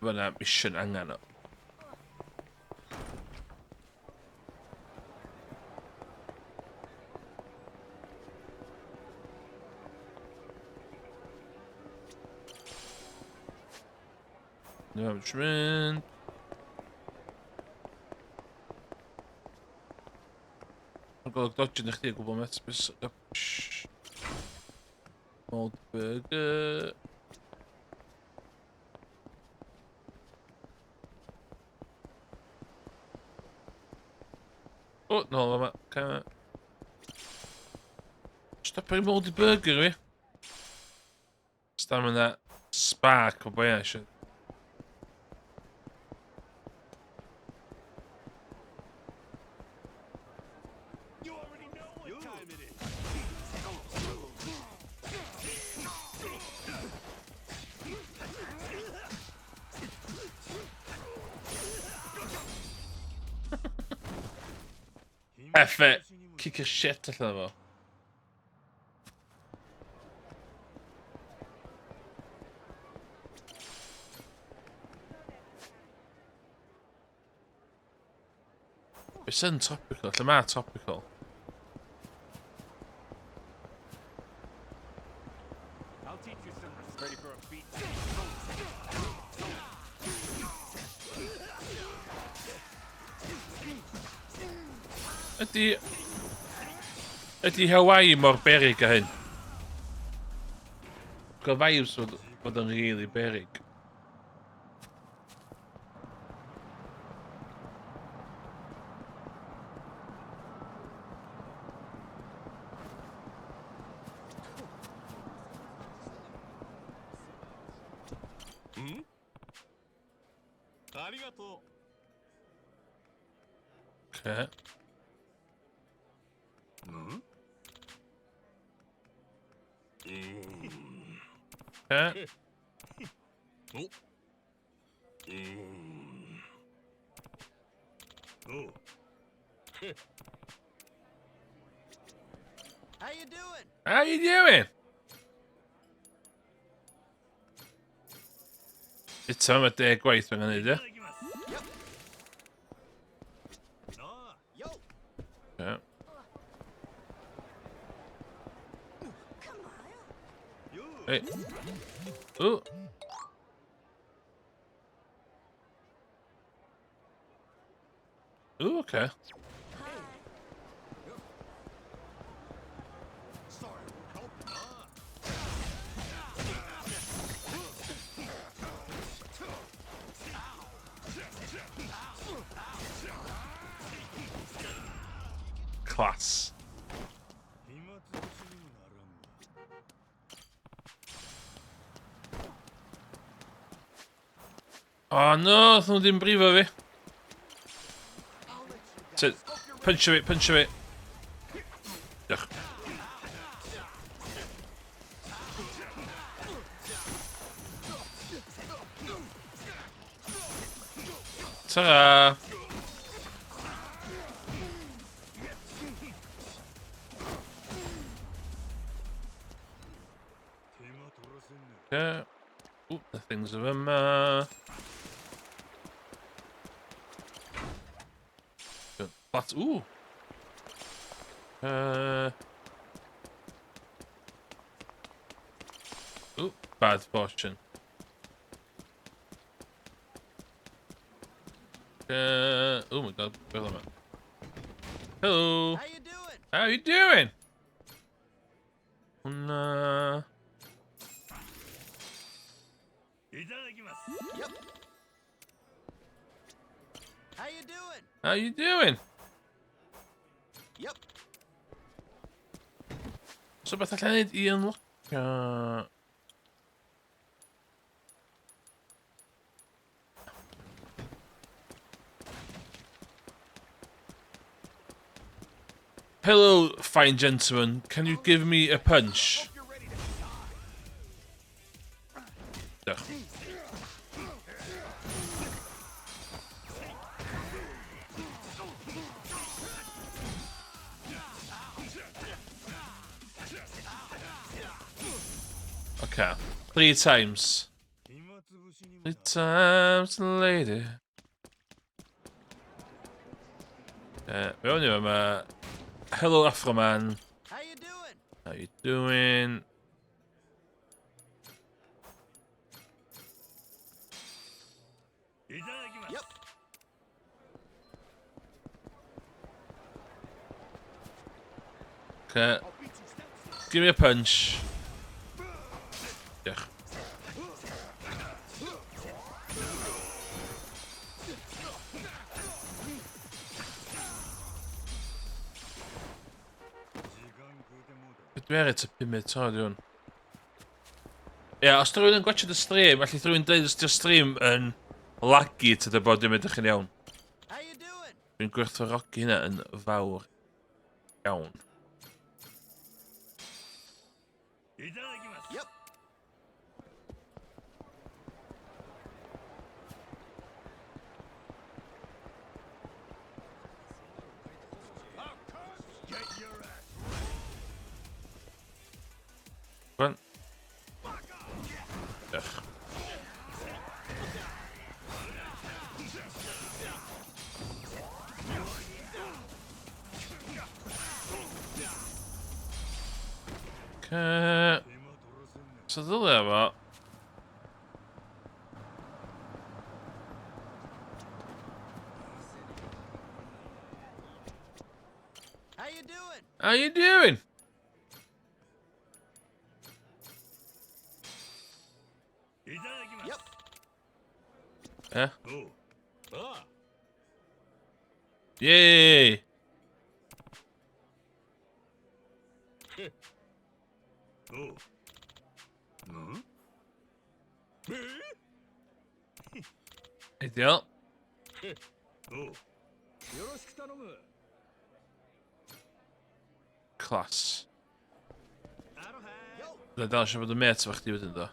S1: Fyna mission angen o. No, mynd. Mae'n gweld dodgyn i chdi o gwbl met. Old burger. O, nôl yma. Stop i'r moldy burger fi. Stam yn that spark o boi eisiau.
S3: You already know what time it is.
S1: Effe, kick y shit allan fo. It's yn topical, lle mae topical.
S3: I'll teach you some respect. Ready for a beat?
S1: Ydy Hawaii mor berig a hyn? Gael vibes fod yn really berig. Okay. Okay.
S5: How you doing?
S1: How you doing? It's time at the gwaith yn hynny, di?
S5: Yo.
S1: Okay. Hey. Ooh. Ooh, okay. Class. Oh no, nhw ddim brifo fi. So, punch it, punch it. Diolch. Ta-ra! Okay. Oop, the things of them. Flat. Ooh. Ooh, bad fortune. Oh my god, where am I? Hello.
S5: How you doing?
S1: How you doing?
S5: Yep. How you doing?
S1: How you doing?
S5: Yep.
S1: So beth allan neud i unlock... Hello, fine gentleman. Can you give me a punch? Diolch. Okay. 3 times. 3 times later. Mewn i yma. Hello, Afro Man.
S5: How you doing?
S1: How you doing?
S5: Yep.
S1: Okay. Give me a punch. Diolch. Dwi ar y 5 munud o diwn. Ie, os da rhywun yn gwachio dy stream, felly rhywun dweud os di'r stream yn laggy to dy bod dim edrych yn iawn.
S5: How you doing?
S1: Dwi'n gwerthfawrogi hynna yn fawr iawn.
S5: Yep.
S1: Rwan. Diolch. So ddylia fo.
S5: How you doing?
S1: How you doing?
S5: Yep.
S1: Yeah? Yay! Ideal.
S3: よろしく頼む。
S1: Klas.
S3: Aroha.
S1: Dat als je op de meet wacht die we doen daar.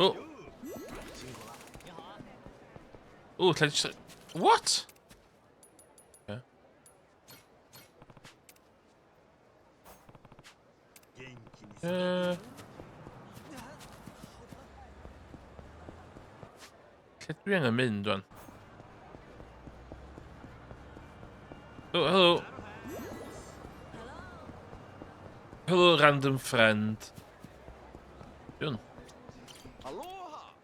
S1: Oh. Oh, het lijkt... What? Ja.
S3: 元気にする。
S1: Lle dwi angen mynd wan? Oh, hello. Hello, random friend. Yun.
S5: Aloha.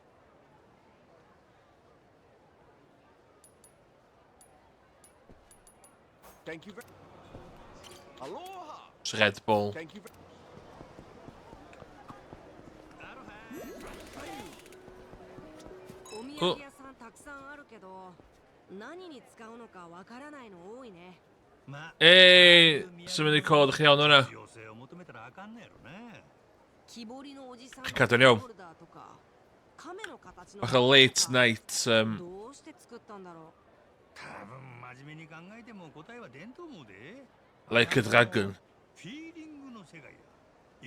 S5: Thank you very. Aloha.
S1: It's Red Bull.
S5: Thank you.
S2: お土産屋さんたくさんあるけど、何に使うのかわからないの多いね。
S3: まあ、
S1: Hey, sy'n mynd i cod chi iawn hwnna.
S3: 必要性を求めたらあかんねやろね。
S2: 木彫りのおじさんの
S1: Cadw'n iawn.
S2: ホルダーとか、亀の形の
S1: Bach a late night,
S2: どうして作ったんだろ
S3: 多分真面目に考えても答えは出んと思うで。
S1: like a dragon.
S3: フィーリングの世界や。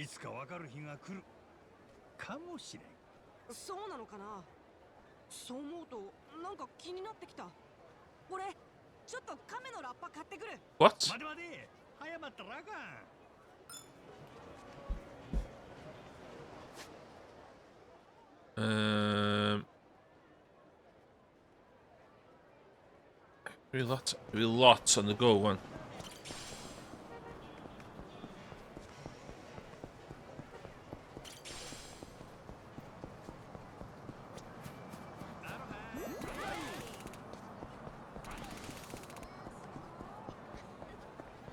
S3: いつかわかる日が来る。かもしれん。
S2: う。そうなのかな。そう思うとなんか気になってきた。俺ちょっと亀のラッパ買ってくる。
S1: What?
S3: 待て待て。早まったらあかん。
S1: Really lots on the go one.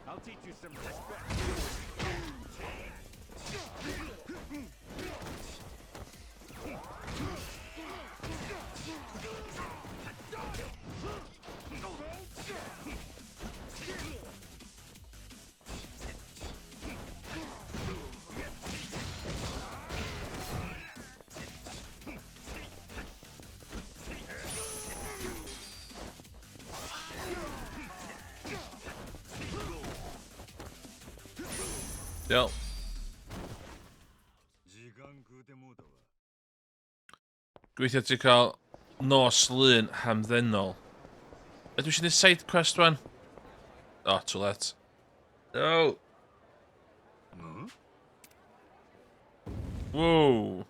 S5: I'll teach you some respect.
S1: Yep.
S3: 時間食うてもうたわ。
S1: Gweithio ti cael nos lun hamddenol. Ydw eisiau gwneud side quest wan? Oh, too late. No!
S3: うん？
S1: Whoa!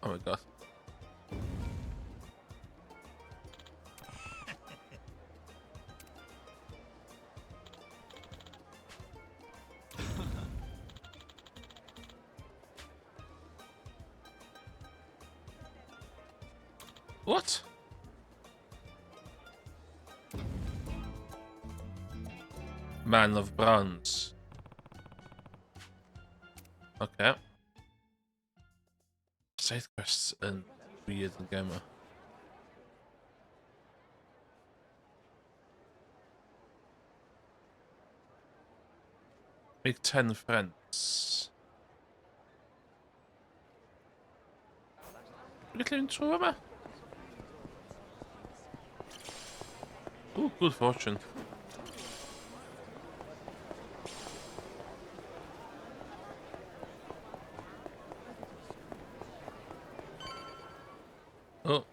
S1: Oh my god. What? Man of Bronze. Okay. Side quests and weird and gamer. Make 10 friends. Little intro yma. Ooh, good fortune. Oh.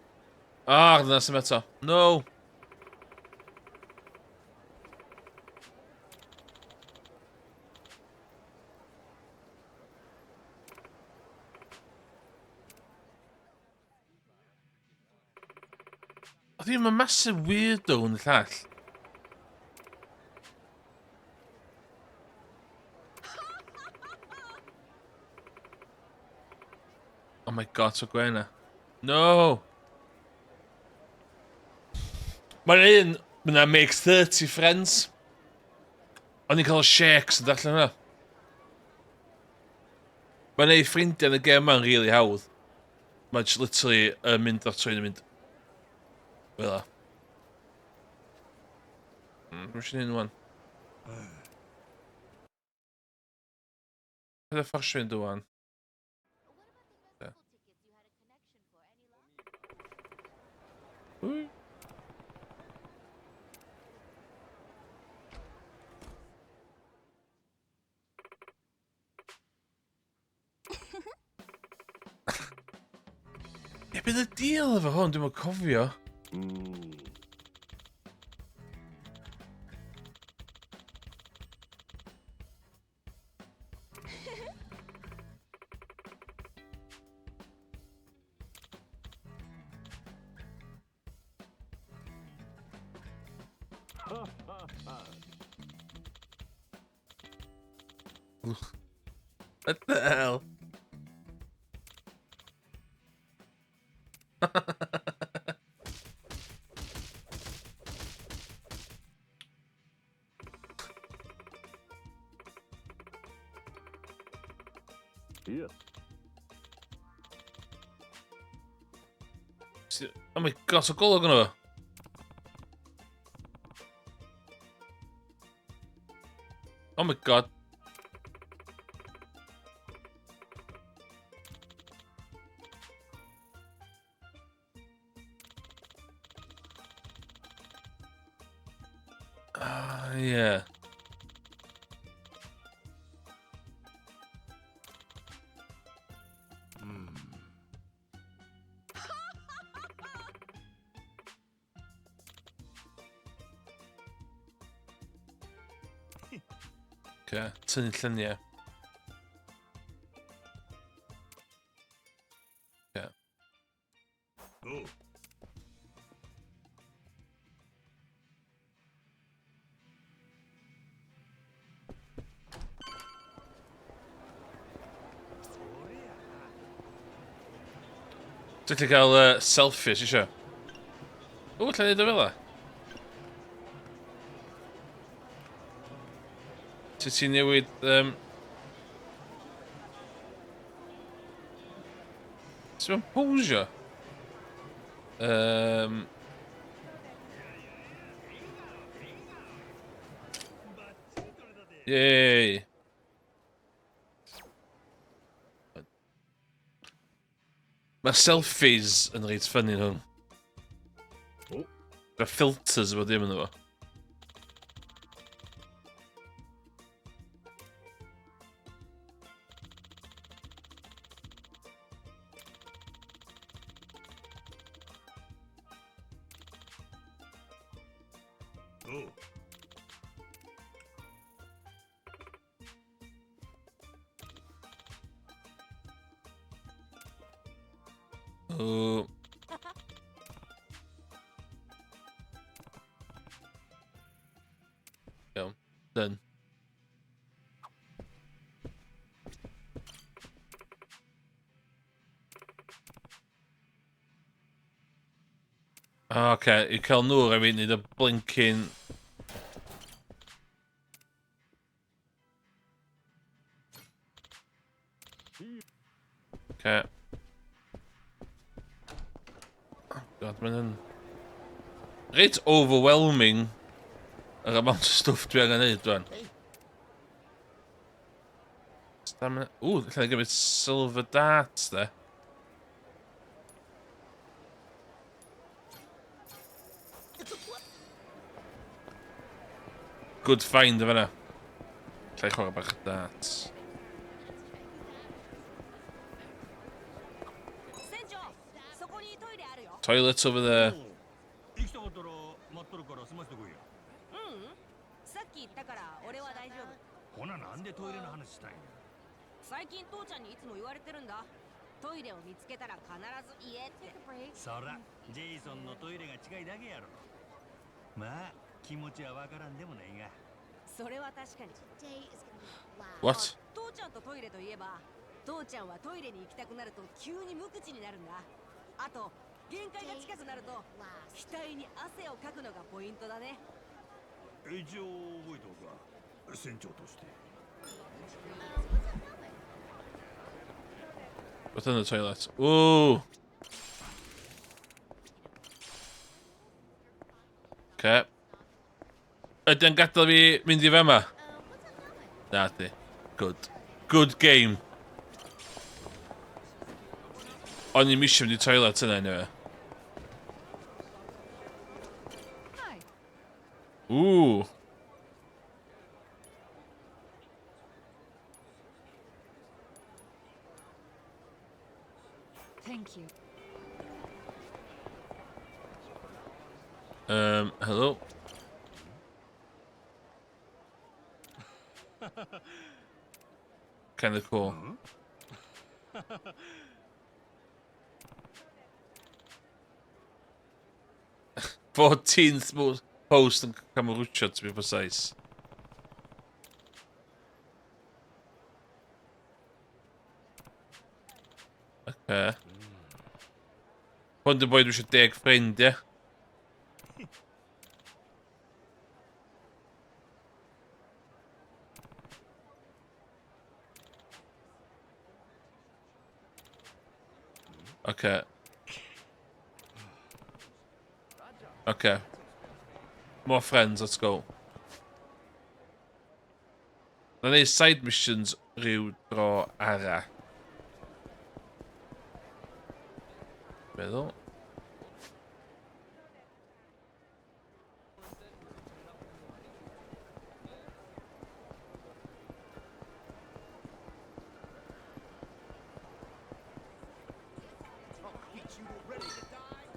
S1: Ah, dyna sy'n eto. No! Oedd hi'n massive weirdo yn y llall. Oh my god, so Gwenna. No! Mae'n un, mae'n make 30 friends. O'n i'n cael shakes yn darllen yna. Mae'n neud ffrindiau yn y gêm ma'n really hawdd. Mae'n just literally mynd o'r trwy'n mynd. Fel la. Mae'n sy'n un wan. Peth y fforsio yn dwan. Ww. Ie, bydd y deal efo hwn, dwi'n mwyn cofio. What the hell?
S3: Yes.
S1: Oh my god, so golwg yno fo. Oh my god. Yeah. Okay, tynnu lluniau. Okay.
S3: Oh.
S1: Dwi'n gallu cael selfies isio. O, lle neud o fel la? Ti'n newid... Sut mae'n posio? Yay! Mae selfies yn reit ffynnu hwn.
S3: Oh.
S1: Mae filters efo dim yn efo.
S3: Oh.
S1: O... Iawn, done. Oce, i cael nhw rhaid fi wneud y blinking... Oce. Oh god, mae'n... Reit overwhelming yr amount o stwff dwi angen neud rwan. Stamina... Ww, lle gymryd silver darts, de. Good find o fanna. Lle i chwarae bach o darts.
S2: 船長そこにトイレあるよ
S1: Toilet over there.
S3: 行きたかったら待っとるから済ませてこいや。
S2: さっき言ったから俺は大丈夫
S3: ほななんでトイレの話したんや。
S2: 最近父ちゃんにいつも言われてるんだトイレを見つけたら必ず言えって
S3: そら、ジェイソンのトイレが近いだけやろ。まあ、気持ちはわからんでもないが。
S2: それは確かに
S1: What?
S2: 父ちゃんとトイレといえば父ちゃんはトイレに行きたくなると急に無口になるんだあと限界が近くなると額に汗をかくのがポイントだね。
S3: 一応覚えておくわ。船長として。
S1: Within the toilet. Ooh. Okay. Ydyn gadael fi mynd I fe yma? Na di. Good. Good game. O'n i'n misio mynd I toilet yna anyway.
S4: Hi.
S1: Ooh.
S4: Thank you.
S1: Hello? Kinda cool. Fourteenth most post in Kamurucha, to be precise. Okay. Hwn dy boi dwi eisiau 10 ffrind, ie? Okay. Okay. More friends, let's go. Na neud side missions rhyw dro arall. Meddwl.
S5: I'll beat you ready to die.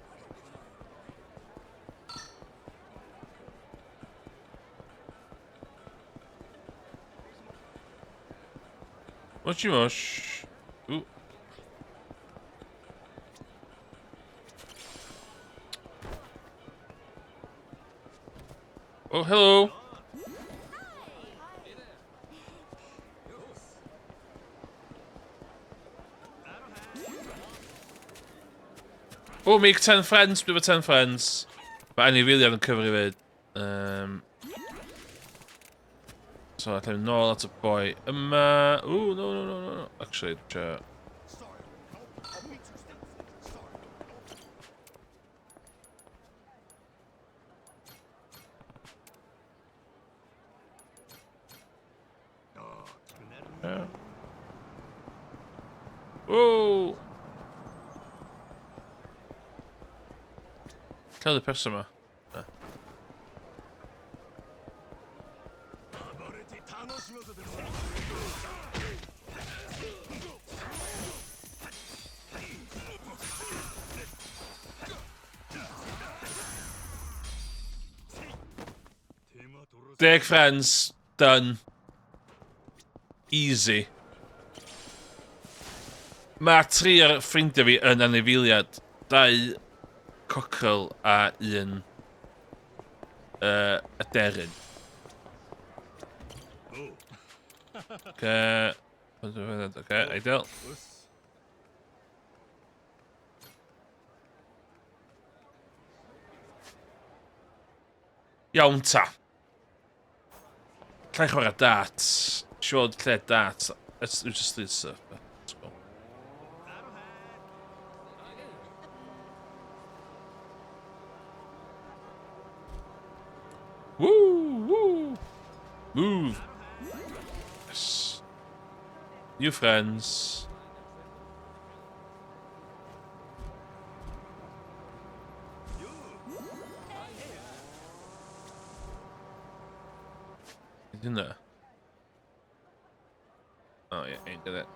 S1: Moshi mosh. Ooh. Oh, hello. Oh, make 10 friends. We have 10 friends. But I really haven't covered it. So I think no, that's a boy. Oh, no. Actually,
S5: Sorry. I'll beat you still. Sorry.
S1: Whoa. Tell the person. Big friends, done. Easy. Mae 3 o'r ffrindiau fi yn anifeiliad. 2 cockerel a 1 aderyn. Okay. Okay, ideal. Iawn ta. Can I chwarae darts? Sure, lle darts. Let's just do stuff. Let's go. Woo! Move! Yes. New friends. He's in there. Oh yeah, ain't did it.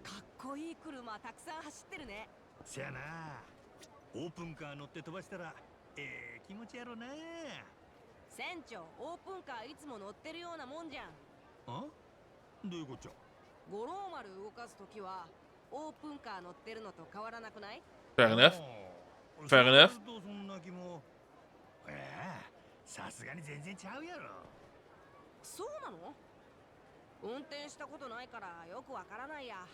S2: かっこいい車たくさん走ってるね。
S3: せやな。オープンカー乗って飛ばしたら気持ちやろな。
S2: 船長、オープンカーいつも乗ってるようなもんじゃん。
S3: あ？どういうこっちゃ？
S2: 五郎丸動かすときはオープンカー乗ってるのと変わらなくない？
S1: Fair enough. Fair enough.
S3: そんな気も。さすがに全然ちゃうやろ。
S2: そうなの？運転したことないからよくわからないや。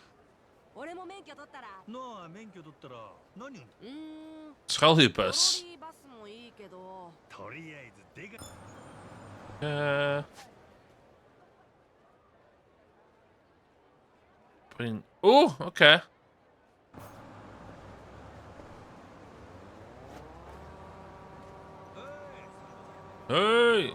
S2: 俺も免許取ったら
S3: なあ、免許取ったら何運
S2: トロ
S1: Schalhubus.
S2: リーバスもいいけど
S3: とりあえずでか
S1: Putting. Oh, okay. Hey.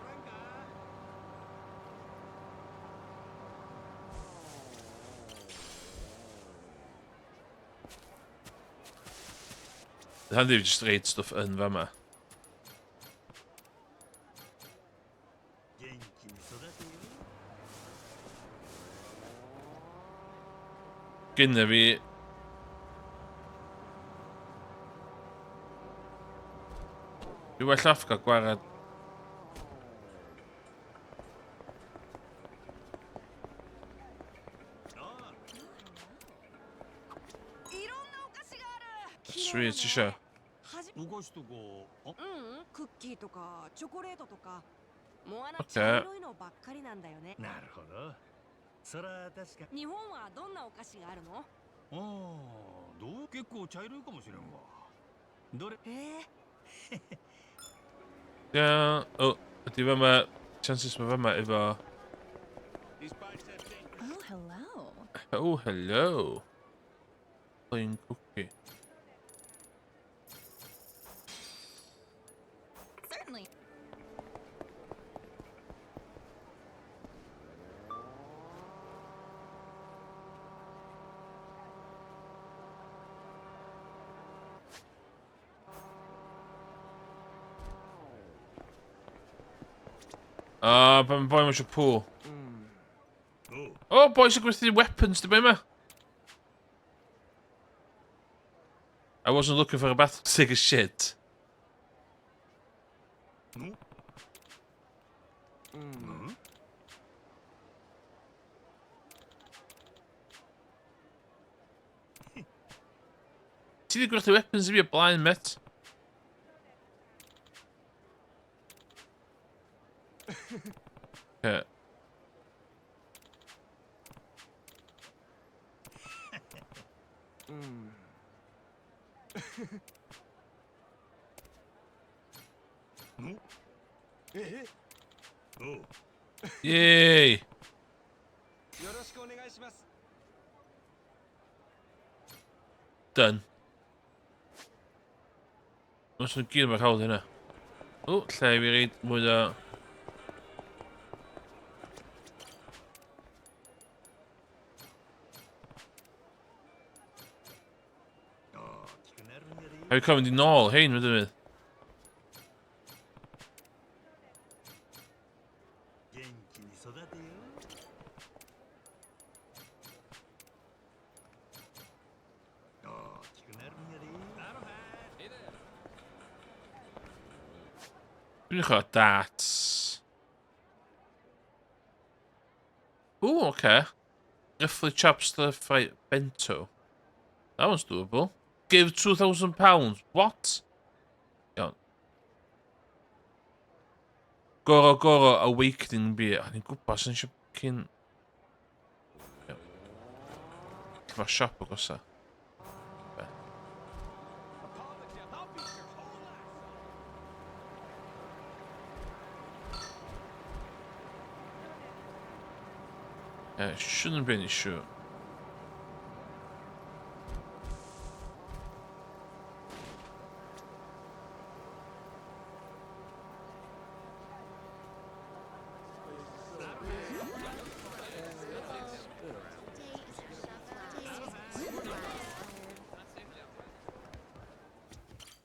S1: Han heeft just reedstof in, wat maar.
S3: 元気に育てよ
S1: Kunnen we. Doe wel afgekakt waar het.
S2: いろんなお菓子がある
S1: Sweet, sure.
S3: お菓子とかあ
S2: クッキーとかチョコレートとかモアナ
S1: OK
S2: 茶色いのばっかりなんだよね
S3: なるほどそら確か
S2: 日本はどんなお菓子があるの
S3: ああどう結構茶色いかもしれんわどれ
S1: Ja. Oh, die we maar. Chances we maar even.
S4: Oh, hello.
S1: Oh, hello. Plain cookie.
S4: Certainly.
S1: Ben boy much a pool.
S3: おう
S1: Oh, boys are with the weapons, the bimmer. I wasn't looking for a battle to take a shit.
S3: ん
S1: See, they've got the weapons to be a blind met. Okay.
S5: え
S3: おう
S1: Yay!
S5: よろしくお願いします
S1: Done. What's een keer maar houden, hè? Oh, sta je weer iets moet dat.
S3: 大きくなるんやで
S1: Hij kwam die naal heen met hem.
S3: 元気に育てよ大きくなるんやで
S1: Nu gaat dat. Oeh, okay. Roughly chops the fight bento. That was doable. Give £2,000. What? Yeah. Goro Goro Awakening beer. I think good person should kin. Yeah. For shop or so. It shouldn't be an issue.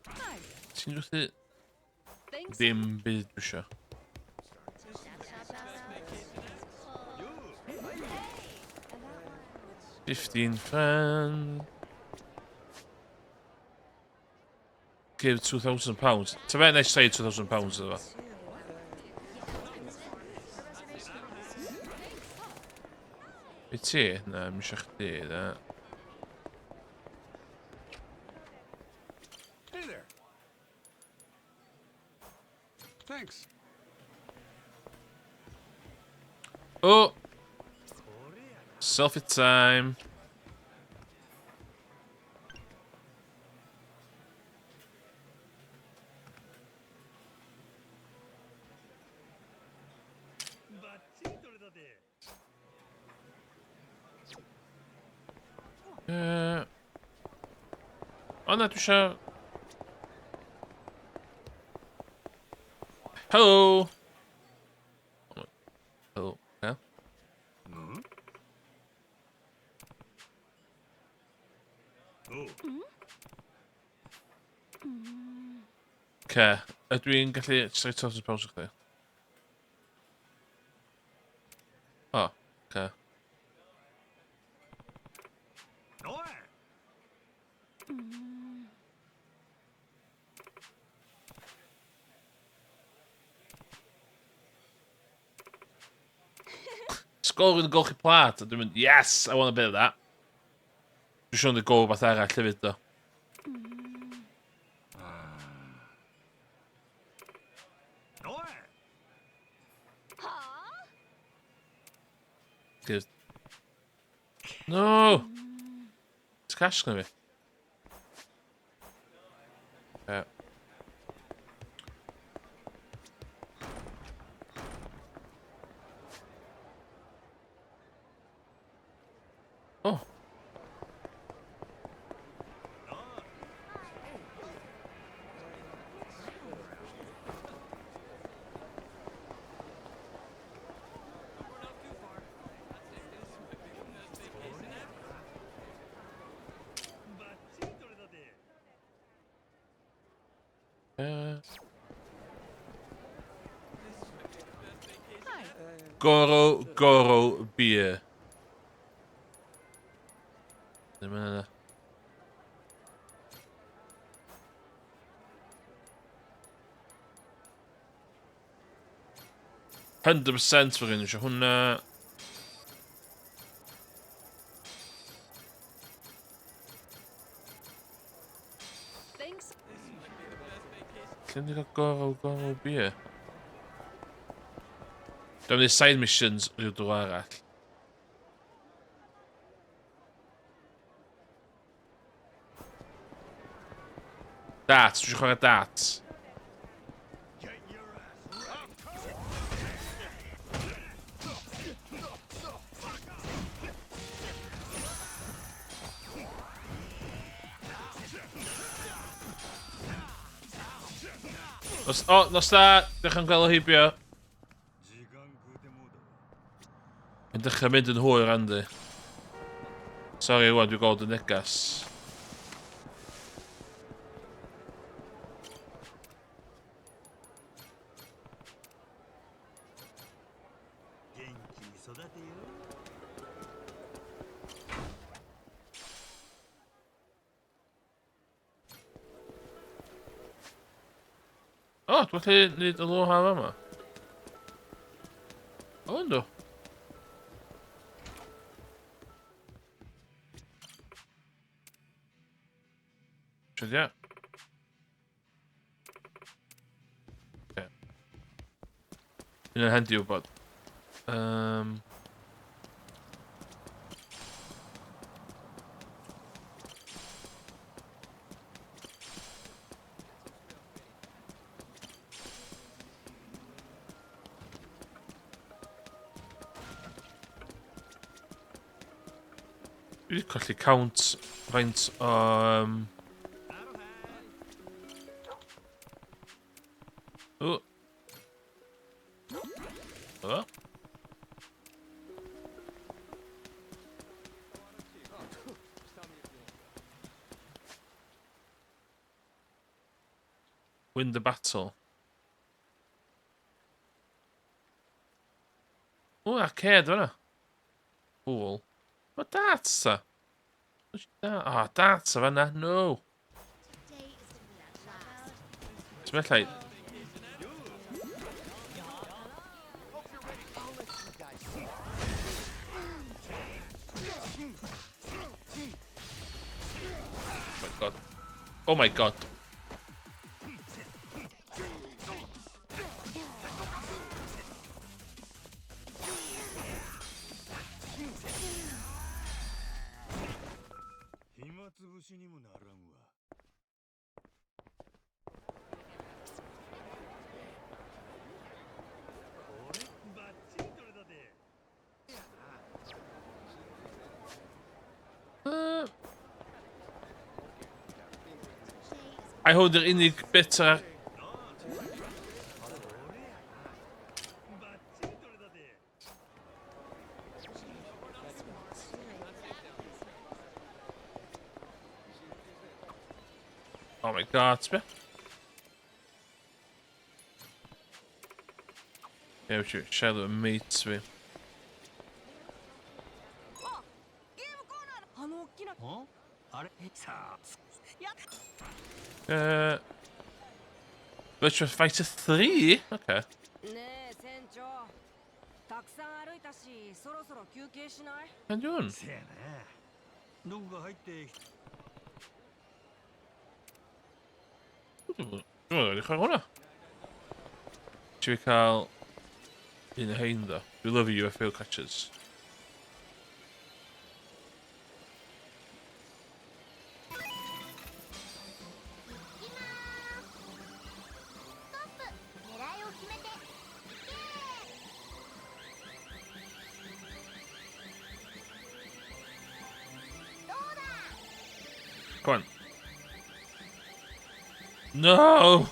S4: Hi.
S1: Seems with it.
S4: Thanks.
S1: Dim bit düşe. £15. Give £2,000. To bet they say £2,000 as well. It's here. No, مش اختي ذا.
S5: Hey there Thanks
S1: Oh! Selfie time. Ona düşer. Hello. Hello. Okay.
S3: うんおう
S1: Okay. Ydw i'n gallu straight off y pawsio chdi? O, okay.
S3: おい
S1: Sgol yn golchi plat, a dwi'n mynd, yes, I want a bit of that. Dwi'n siŵr yn y gol bath arall hefyd, do.
S3: おい
S1: Good. No! It's cash gonna be. Okay. Oh. Goro beer. Ddim yn yna. %% fy rhywun eisiau hwnna.
S4: Thanks.
S1: Lle ni gael goro beer? Dwi'n mynd i side missions rhyw drwy arall. Darts, dwi'n chwarae darts. Nos da, dechrau'n gael o heibio.
S3: 時間食うてもうだろ
S1: Yn dechrau mynd yn hwyr, Andy. Sori, wan, dwi'n gweld y negas.
S3: 元気に育てよ
S1: O, dwi'n gallu neud y lô haf yma. O, ynddo. Siad ia. Okay. Hynny'n handi wybod. Dwi wedi colli count faint o... O. O. Win the battle. O, arcade fan'na. Cool. What darts ta? Ah, darts fan'na, no. Ti'n meddwl like... Oh my god.
S3: 暇つぶしにもならんわこれバッチリ取れたで
S1: Hij houdt er in die pizza.
S3: バッチリ取れたで。
S1: Oh my god, spel. Ja, weet je, Shadow en Mates weer.
S2: あ、ゲームコーナーの大きな
S3: んあれさあ。
S2: や
S1: Virtua Fighter 3? Okay.
S2: ねえ船長、たくさん歩いたしそろそろ休憩しない？
S1: Wat ben je aan het doen?
S3: せやな。どこが入って。
S1: Oh, die gaan gewoon naar. Chikaal in de heinde. We love you, UFO catchers. Come on. No!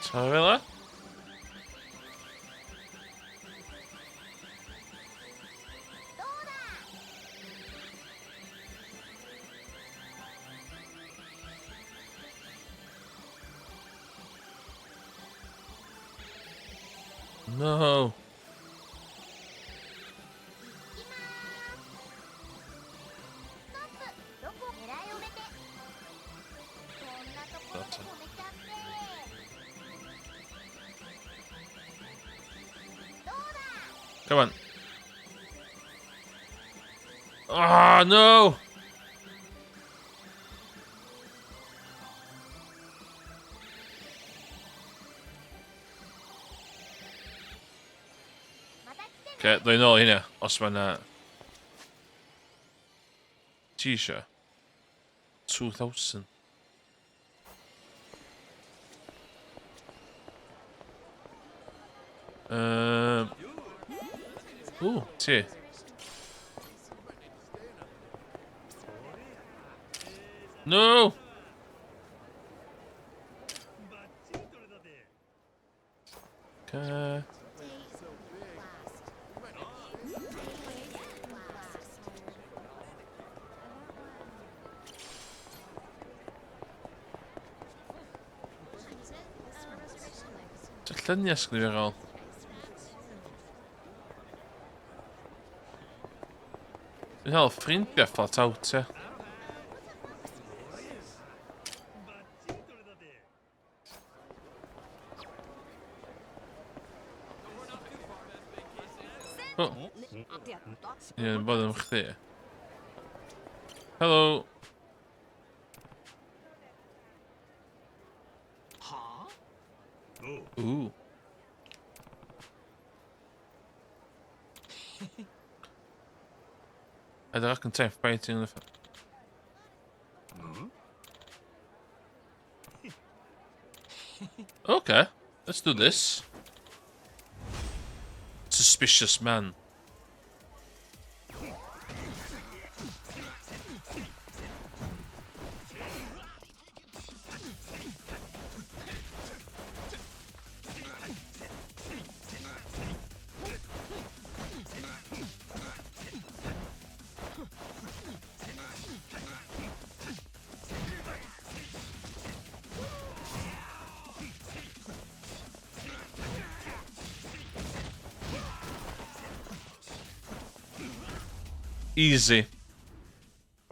S1: Sorry, No. That's it. Come on. Ah, no! Okay, doe je nul hier, als we naar T-shirt 2000. Zie. No!
S3: バッチリ取れたで。
S1: Okay. Zeg Lenjas nu weer al. Een half vriend, ja, valt uit, hè.
S3: バッチリ取れたで。
S1: Oh,
S2: ってやった？
S1: ja, wat een gegeven. Hallo.
S3: はあ。おう。
S1: Oeh. I draag een time fighting in the. Okay, let's do this. Suspicious man. Easy.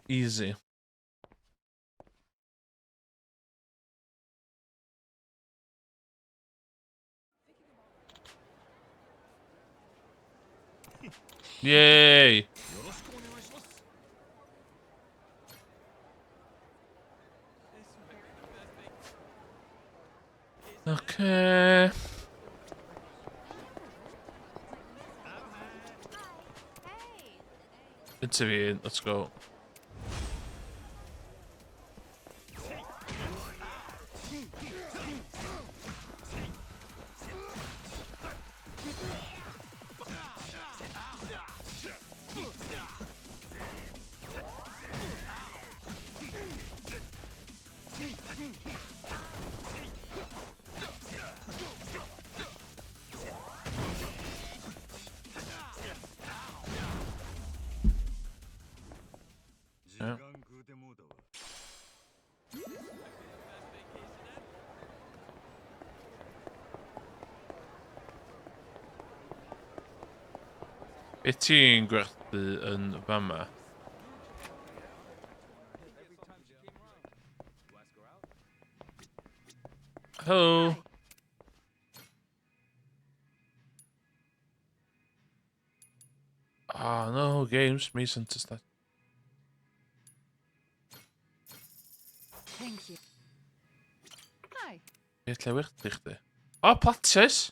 S1: Easy. Yay.
S3: よろしくお願いします。
S1: Okay. Intervene, let's go.
S3: 時間食うてもうたわ。
S1: Be ti'n gwerthu yn fama? Helo. Ah, no games, me sent that.
S4: Thank you. Hi.
S1: Be lle werthu chdi? O, platys!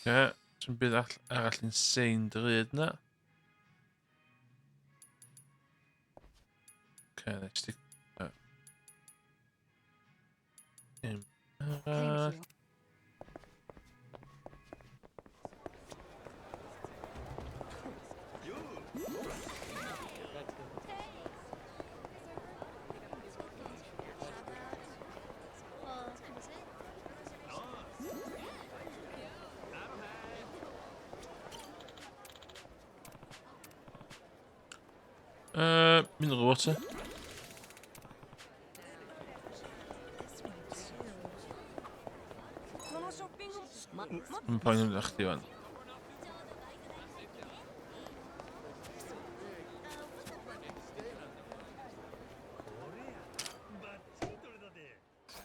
S1: Ie, sy'n bydd arall yn sein drud na. Nes ti...
S4: Thank you.
S1: Mineral water.
S2: そのショッピング
S1: Yn poen yn chdi wan.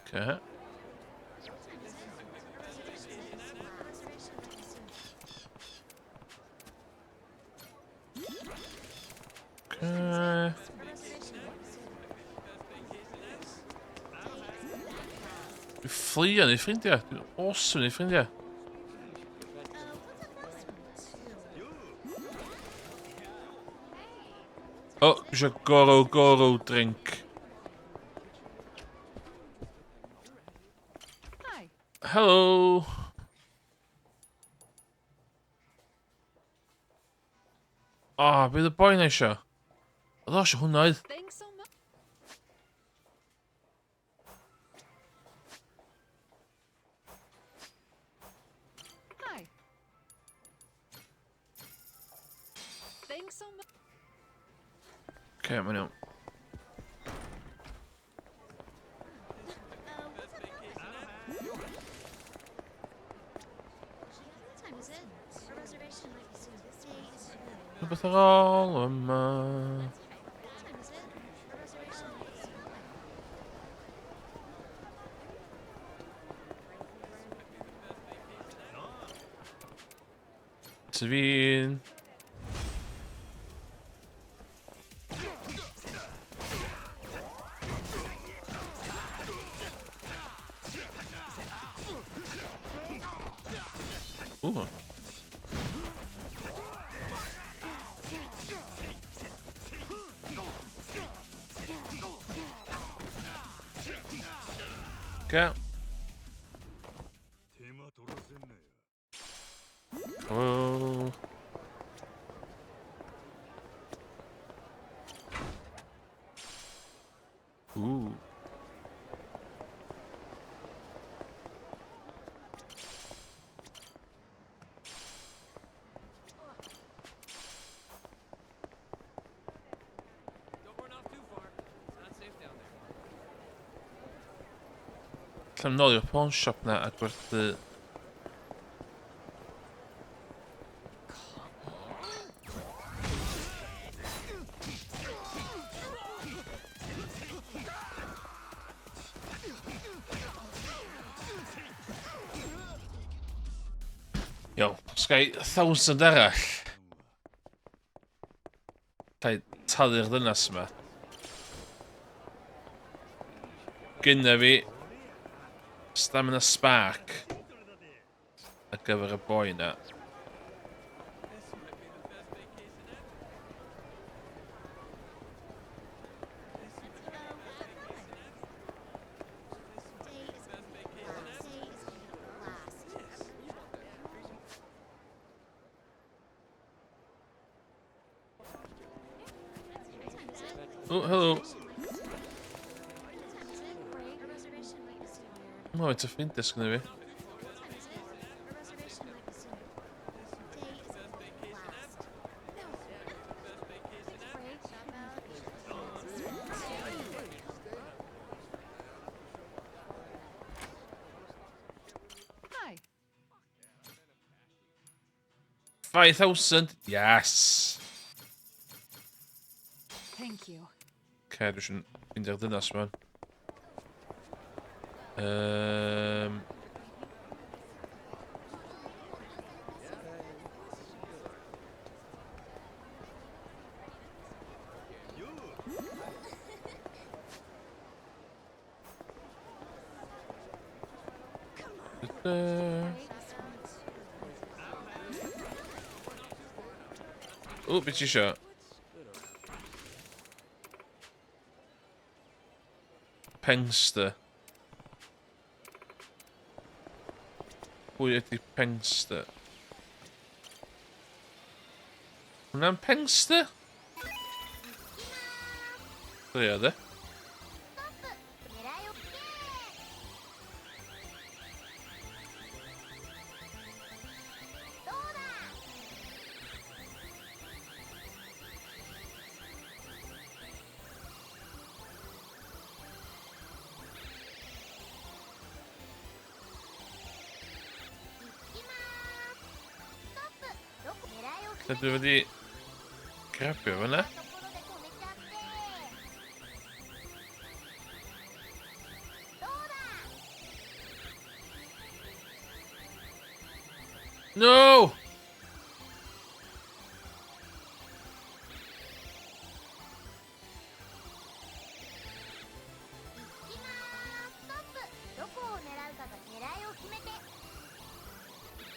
S1: Okay. Okay. Dwi'n fflio ni ffrindiau. Dwi'n awesome ni ffrindiau. O, eisiau gorw drink.
S4: Hi.
S1: Helo. O, bydd y boi na eisiau. Oedd o eisiau hwnna oedd.
S4: Thanks so much. Hi. Thanks so much.
S1: Okay, mae'n iawn. Rhywbeth ar ôl yma. Ty fi'n... Ooh. Okay.
S3: 手間取らせんなよ。
S1: Oh. Ooh. Llam nôl i'r pawn siop na a gwerthu... Iawn, sgai 1000 arall. Gai talu'r ddynas yma. Gynna fi Stamina Spark ar gyfer y boi na. Oh, hello. Oh, it's a fint disc nu.
S4: Hi.
S1: 5,000. Yes.
S4: Thank you.
S1: Oké, dus een derde nas, man. Oeh, beetje shot. Pengster. Hoe heet die Pengster? Hoe naam Pengster? Vad är det? Det blir väl i Krappöven, No!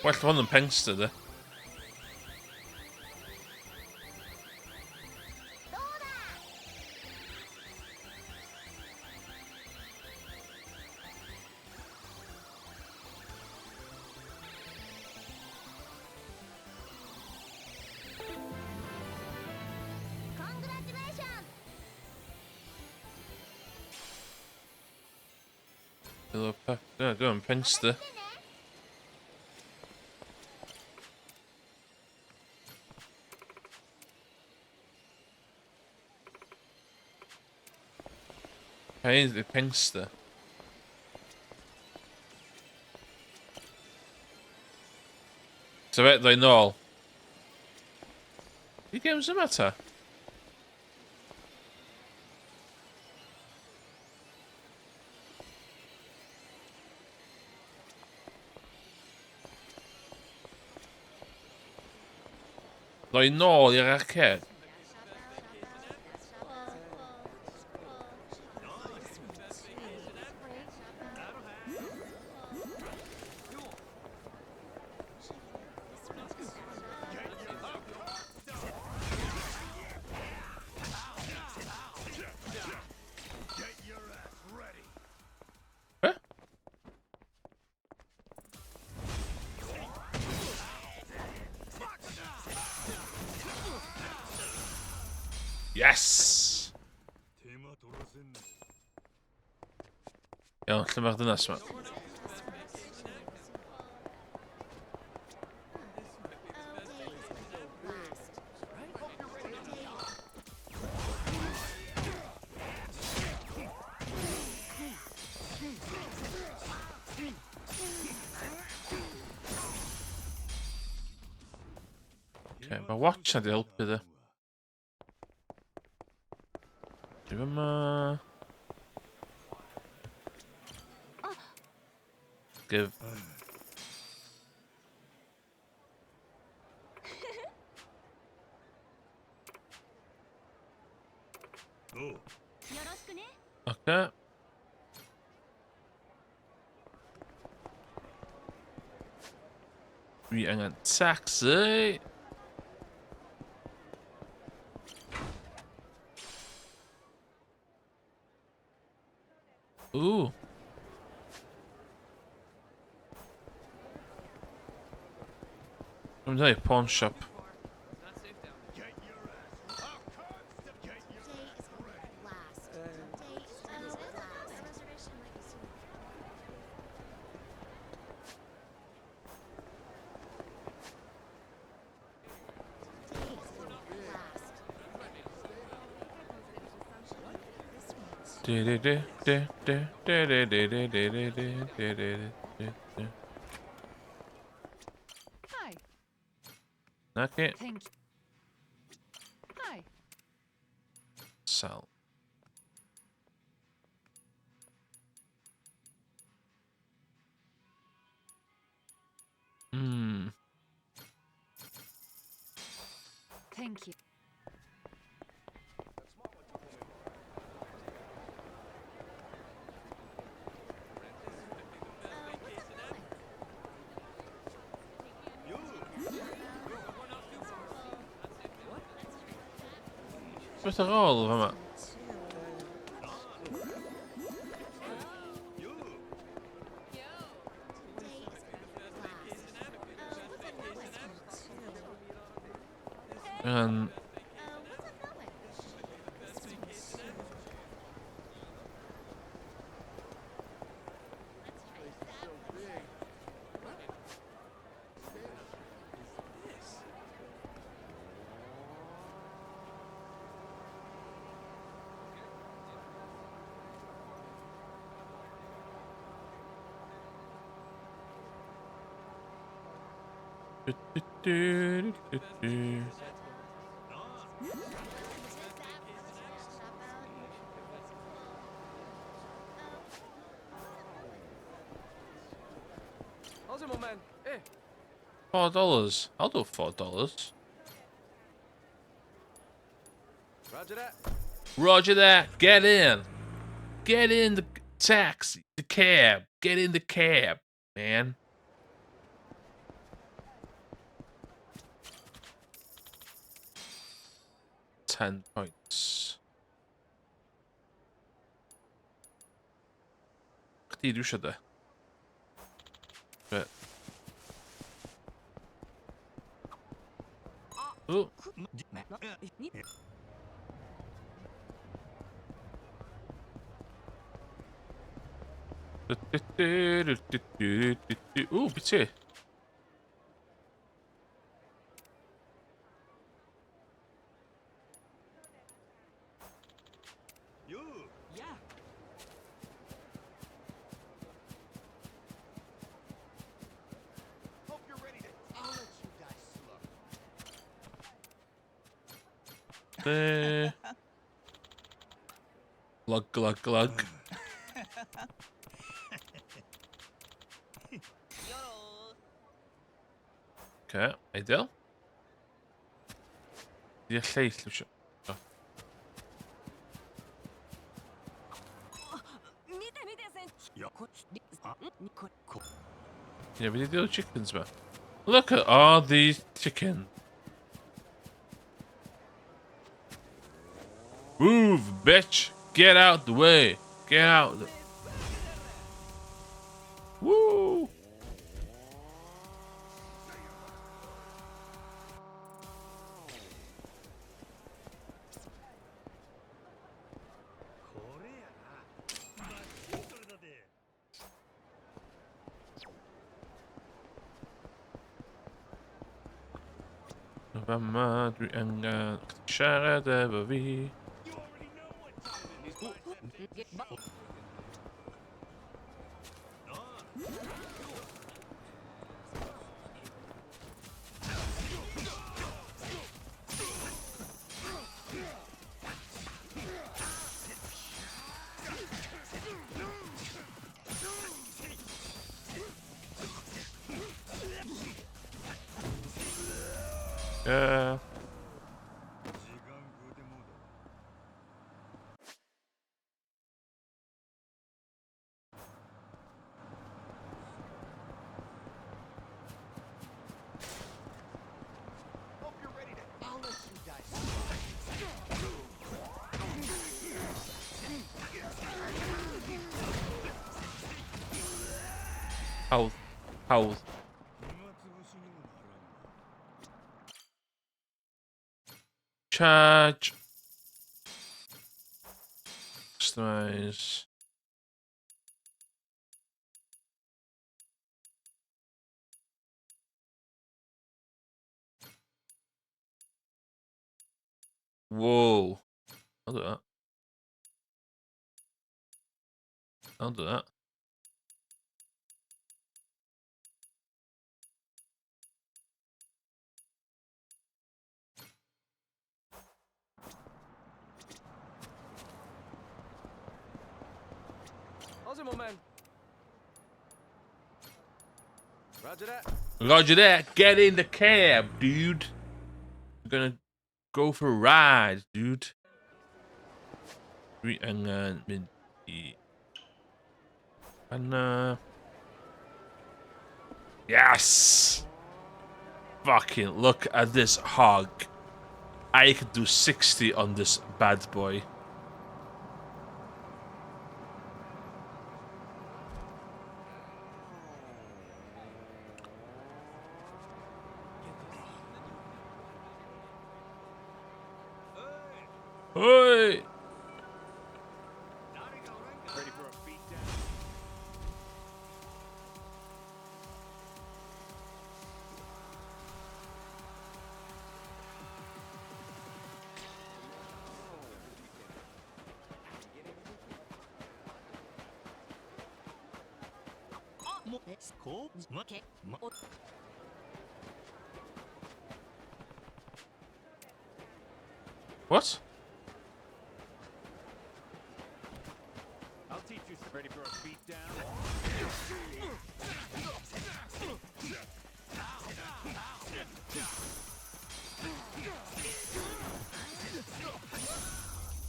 S1: Well, one of them Pengster there. Go on, Pengster. Hey, the Pengster. Så vet de noll. Vilka games som matter? De noll i raket. Yes! Ja, lle mae'r dynas yma. Okay, mae watch ad i helpu dde. Dwi yma... Give... Okay. Dwi angen taxi. Ooh. I'm doing a pawn shop.
S4: Hi.
S1: Okay.
S4: Thank you. Hi.
S1: Sell. Hmm.
S4: Thank you.
S1: Beth ar ôl fama. Yn... $4. I'll do $4.
S5: Roger that.
S1: Roger that. Get in. Get in the taxi. The cab. Get in the cab, man. $10. Chdi dwi isio de. But... Ooh. Ooh, bit
S5: Hope you're ready to. I'll let you die slow.
S1: Glug, glug, glug. Okay, ideal. Di lleill wisio.
S2: 見て見て船長。
S3: いやあ
S2: こ
S3: こ
S1: Yeah, we did the other chickens, man. Look at all these chickens. Move, bitch. Get out the way. Get out. Woo. Fama dwi angen siarad efo fi. Yeah.
S3: 時間食うてもうたわ
S5: Hope you're ready to. I'll let you die slow.
S1: Howd. Howd.
S3: 暇つぶしにもならんわ
S1: Charge. Customize. Whoa. I'll do that. I'll do that.
S5: How's it, my man? Roger that.
S1: Roger that. Get in the cab, dude. We're gonna go for a ride, dude. And yes. Fucking look at this hog. I could do 60 on this bad boy. Hey!
S3: Ready for a beatdown?
S1: What?
S3: I'll teach you. Ready for a beatdown?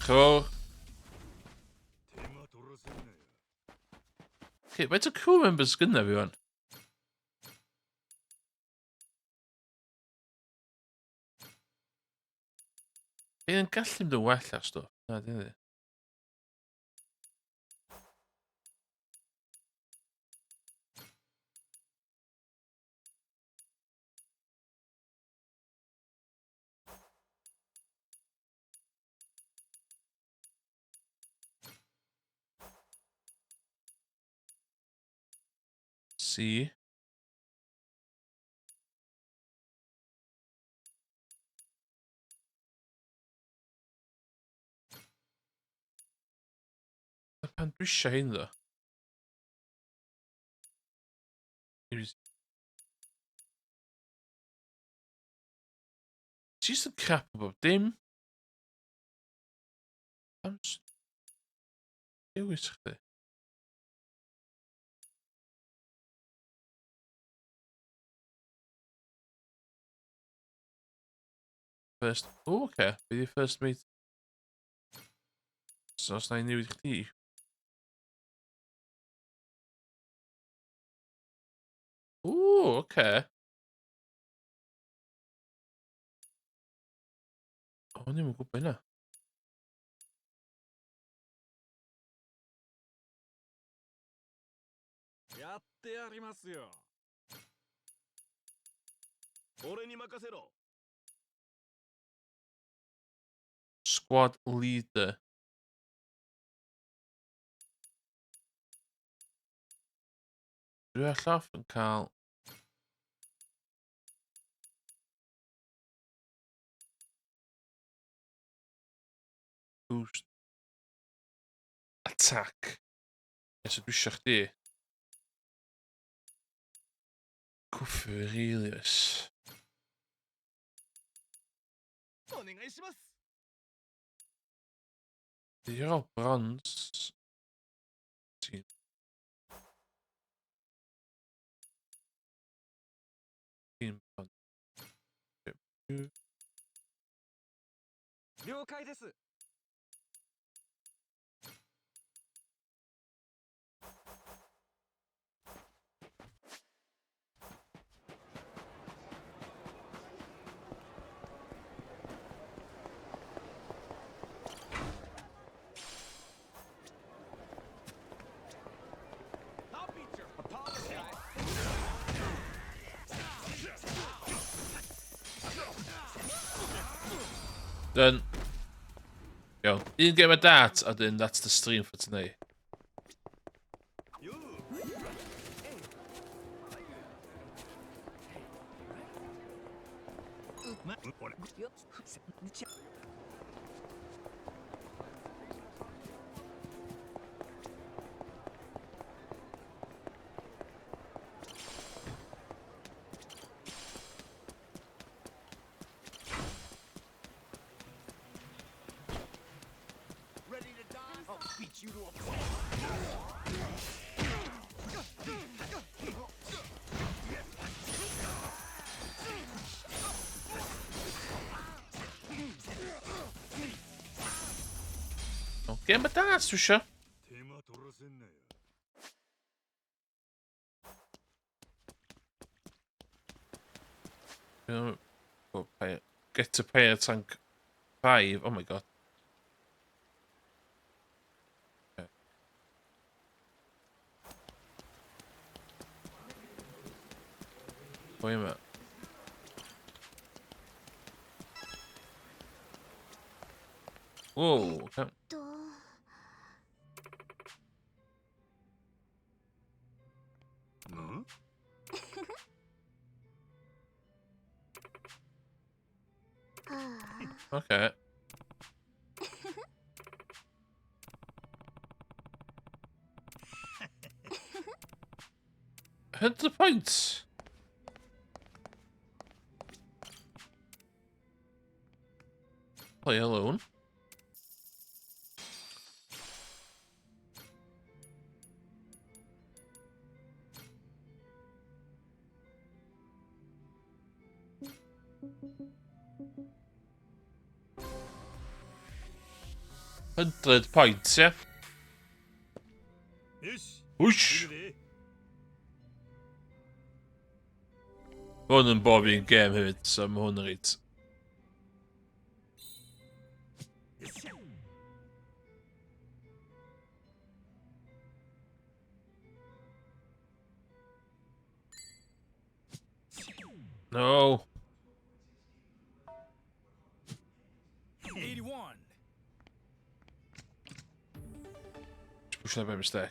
S1: Cool. Okay, faint o crew members gynna fi wan? Ein yn gallu mynd yn well ar stwff. Na, di ni. See? Pan dwi isio hyn ddo. Ti'n sy'n crap o bob dim. Am dewis chdi. First... O, oce. Be di first meet? So, os na i newid i chdi. O, oce. O, o'n i'm yn gwybod hynna.
S3: やってやりますよ。俺に任せろ。
S1: Squad leader. Dwi allaf yn cael... Boost. Attack. Yes, dwi isio chdi. Cwffio Aurelius.
S3: お願いします。
S1: Zero bronze. Team. Team bronze.
S5: 了解です。
S1: Done. Go. You didn't get my that, and then that's the stream for tonight.
S5: you to a
S1: Ok, ma tak, słyszę.
S3: 手間取らせんなよ。
S1: Get to pay a tank 5. Oh my god. Okay. Wait a minute. Whoa. Okay.
S3: ん
S1: Okay. Hit the points. Play alone. £100, yeah?
S3: よし。
S1: Whoosh!
S3: 行くで
S1: Gewoon een Bobby game heeft some 100.
S3: よっしゃ。
S1: No.
S3: 81.
S1: Just push that by mistake.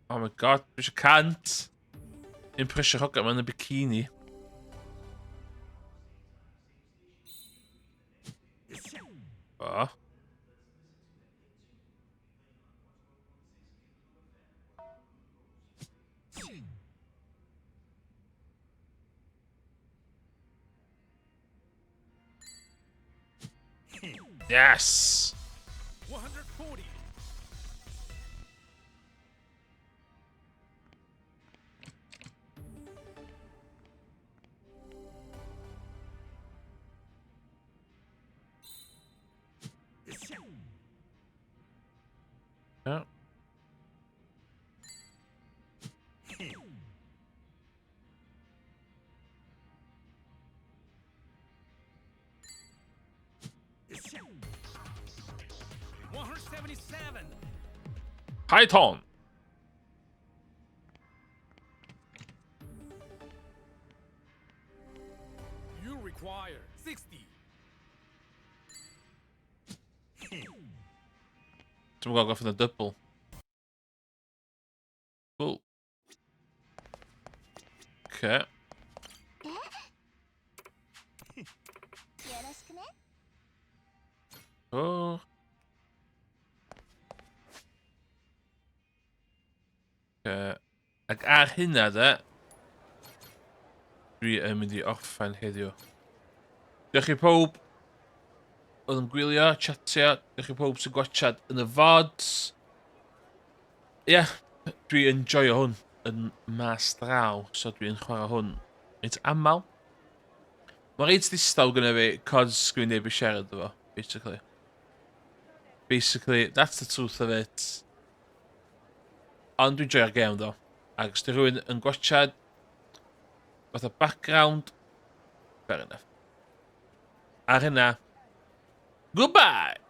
S1: Oh my god, dus je can't. Impressje hokken met een bikini. Ah. Yes.
S3: 140.
S1: Ja. Python.
S3: You require 60.
S1: Toen moet ik ook even een dubbel. Cool. Oké. Oh. Ac ar hynna de, dwi yn mynd i orffen heddiw. Diolch i pob oedd yn gwylio, chatio. Diolch i pob sy'n gwachad yn y VODs. Ie, dwi yn joio hwn yn mas draw, so dwi'n chwarae hwn it's aml. Mae reit ddistaw gyda fi, cos gwyn neb i siarad efo, basically. Basically, that's the truth of it. Ond dwi'n joio'r game, do. Ac os di rhywun yn gwachad, fatha background, fair enough. Ar hynna, goodbye!